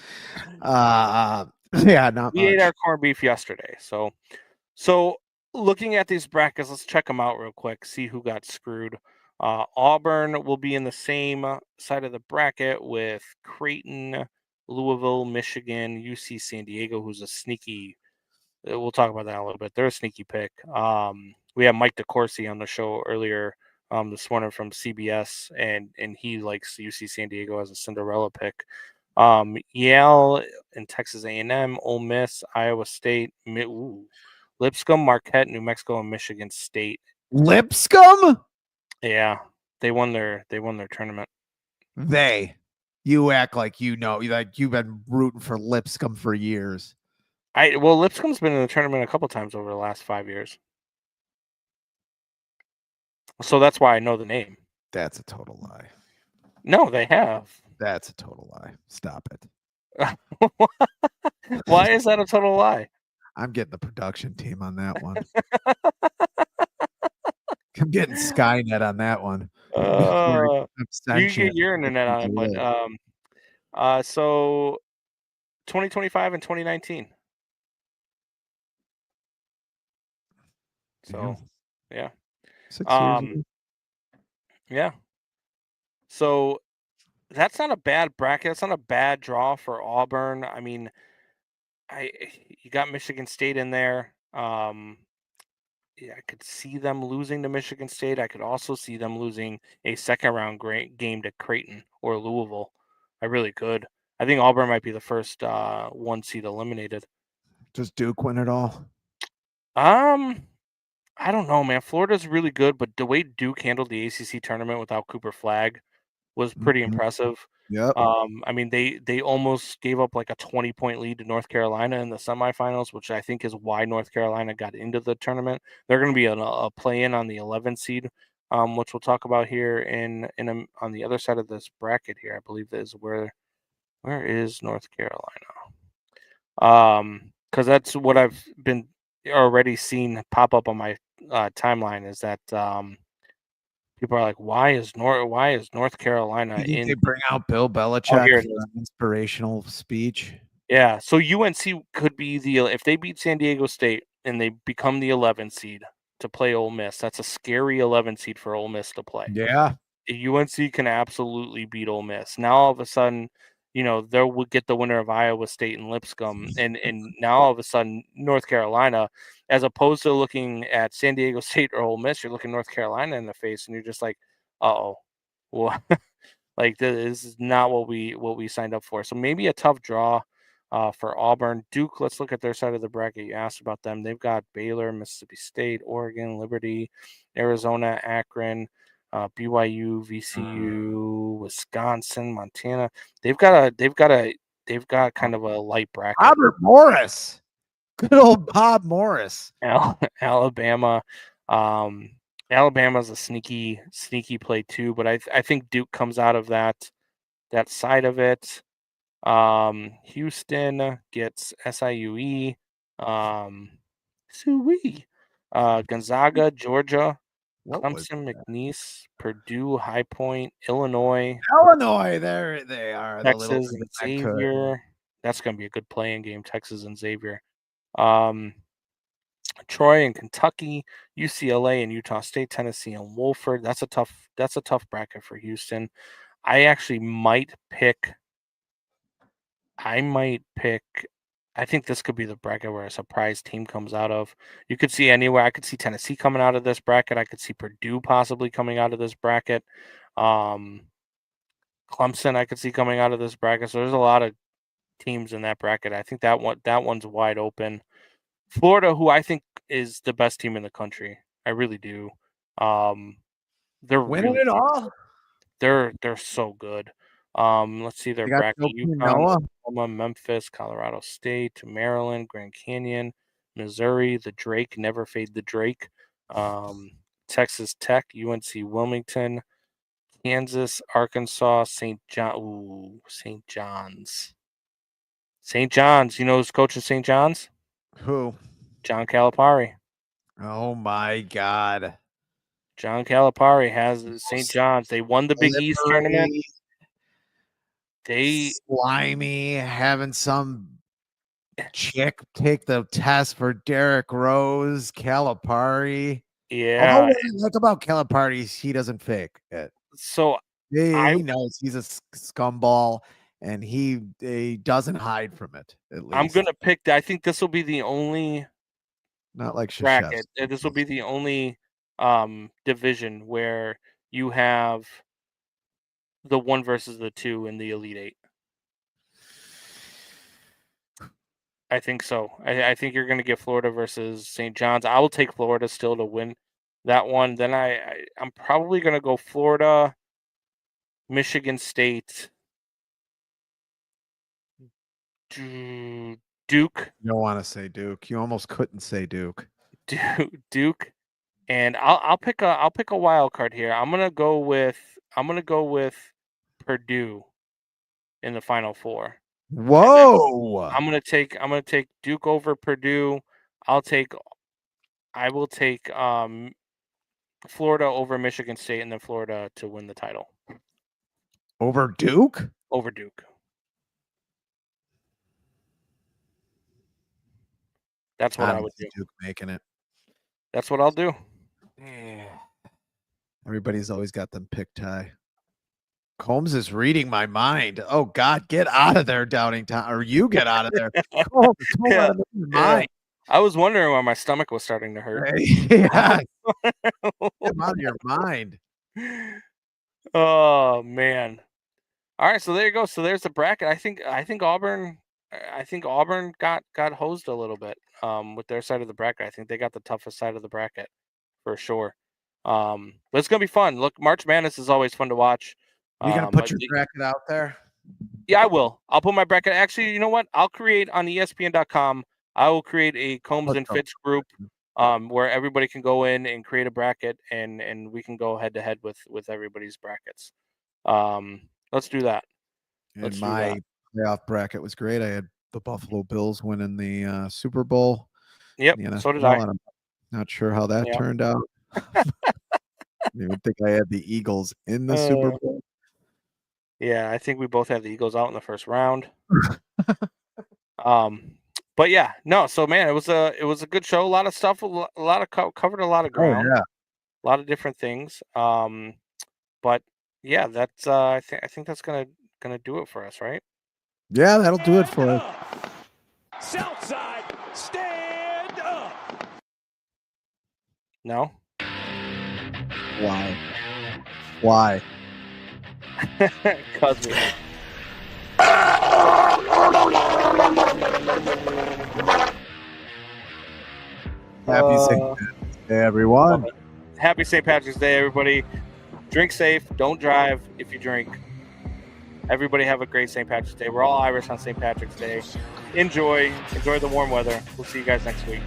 Yeah, not We ate much. our corned beef yesterday. So looking at these brackets, let's check them out real quick, see who got screwed. Auburn will be in the same side of the bracket with Creighton, Louisville, Michigan, UC San Diego, who's a sneaky. We'll talk about that in a little bit. They're a sneaky pick. We had Mike DeCourcy on the show earlier this morning from CBS, and he likes UC San Diego as a Cinderella pick. Yale and Texas A&M, Ole Miss, Iowa State, Lipscomb, Marquette, New Mexico, and Michigan State. Lipscomb? Yeah, they won their tournament. You act like you know, like you've been rooting for Lipscomb for years. Lipscomb's been in the tournament a couple times over the last 5 years, so that's why I know the name. That's a total lie. No, they have. That's a total lie. Stop it. Why is that a total lie? I'm getting the production team on that one. I'm getting Skynet on that one. You get your internet on it, but so 2025 and 2019. So, yeah. 6 years ago. Yeah. So that's not a bad bracket. That's not a bad draw for Auburn. I mean, you got Michigan State in there. Yeah, I could see them losing to Michigan State. I could also see them losing a second round game to Creighton or Louisville. I really could. I think Auburn might be the first 1 seed eliminated. Does Duke win it all? I don't know, man. Florida's really good, but the way Duke handled the ACC tournament without Cooper Flagg was pretty impressive. Yep. I mean, they almost gave up like a 20-point lead to North Carolina in the semifinals, which I think is why North Carolina got into the tournament. They're going to be a play-in on the 11 seed, which we'll talk about here on the other side of this bracket here. I believe that is where is North Carolina? Because that's what I've been already seen pop up on my timeline is that people are like, why is North Carolina You think in? they bring out Bill Belichick here for it is. an inspirational speech? Yeah, so UNC could be if they beat San Diego State and they become the 11 seed to play Ole Miss. That's a scary 11 seed for Ole Miss to play. Yeah. UNC can absolutely beat Ole Miss. Now all of a sudden, they'll get the winner of Iowa State and Lipscomb, and now all of a sudden North Carolina, as opposed to looking at San Diego State or Ole Miss, you're looking North Carolina in the face, and you're just like, uh-oh, well, like this is not what we signed up for. So maybe a tough draw for Auburn. Duke, let's look at their side of the bracket. You asked about them. They've got Baylor, Mississippi State, Oregon, Liberty, Arizona, Akron, BYU, VCU, Wisconsin, Montana. They've got kind of a light bracket. Robert Morris. Good old Bob Morris. Alabama. Alabama's a sneaky play too, but I think Duke comes out of that side of it. Houston gets SIUE. Gonzaga, Georgia, Clemson, McNeese, Purdue, High Point, Illinois. Illinois, there they are. Texas and Xavier. That's going to be a good playing game, Texas and Xavier. Troy and Kentucky, UCLA and Utah State, Tennessee and Wofford. That's a tough bracket for Houston. I actually might pick I think this could be the bracket where a surprise team comes out of. You could see anywhere. I could see Tennessee coming out of this bracket. I could see Purdue possibly coming out of this bracket. Clemson, I could see coming out of this bracket. So there's a lot of teams in that bracket. I think that one's wide open. Florida, who I think is the best team in the country. I really do. They're Winning really it all. They're so good. Let's see their They got bracket: Joakim UConn, Noah. Oklahoma, Memphis, Colorado State, Maryland, Grand Canyon, Missouri, the Drake, never fade the Drake, Texas Tech, UNC Wilmington, Kansas, Arkansas, St. John's. St. John's. You know who's coaching St. John's? Who? John Calipari. Oh my God. John Calipari has St. John's. They won the Big East tournament. They slimy, having some chick take the test for Derrick Rose, Calipari. Yeah. Although what I like about Calipari is he doesn't fake it. So he knows he's a scumball, and he doesn't hide from it. At least I'm gonna pick. I think this will be the only not like bracket. This will be the only division where you have the 1 versus the 2 in the Elite Eight. I think so. I think you're going to get Florida versus St. John's. I will take Florida still to win that one. Then I'm probably going to go Florida, Michigan State, Duke. You don't want to say Duke. You almost couldn't say Duke. Duke, and I'll pick a wild card here. I'm gonna go with Purdue in the Final Four. Whoa! I'm gonna take Duke over Purdue. I will take Florida over Michigan State, and then Florida to win the title. Over Duke? Over Duke. That's what I would do. Duke making it. That's what I'll do. Yeah. Everybody's always got them pick tie. Combs is reading my mind. Oh God, get out of there, Doubting Tom, or you get out of there. Combs, Yeah. out of your mind. I was wondering why my stomach was starting to hurt. Yeah. Get out of your mind. Oh man. All right, so there you go. So there's the bracket. I think Auburn got hosed a little bit with their side of the bracket. I think they got the toughest side of the bracket for sure. But it's gonna be fun. Look, March Madness is always fun to watch. You gonna put your bracket out there? Yeah, I will. I'll put my bracket. Actually, you know what? I'll create on ESPN.com. I will create a Combs and Fitz group where everybody can go in and create a bracket, and we can go head to head with everybody's brackets. Let's do that. And my playoff bracket was great. I had the Buffalo Bills winning the Super Bowl. Yep, so did I. I'm not sure how that turned out. I would think I had the Eagles in the Super Bowl. Yeah, I think we both had the Eagles out in the first round. But yeah, no. So man, it was a good show. A lot of stuff. Covered a lot of ground. Oh, yeah. A lot of different things. But yeah, that's I think that's gonna do it for us, right? Yeah, that'll do it for us. Southside, stand up. No. Why? Why? Cause we. Happy St. Patrick's Day, everyone. Happy St. Patrick's Day, everybody. Drink safe. Don't drive if you drink. Everybody have a great St. Patrick's Day. We're all Irish on St. Patrick's Day. Enjoy the warm weather. We'll see you guys next week.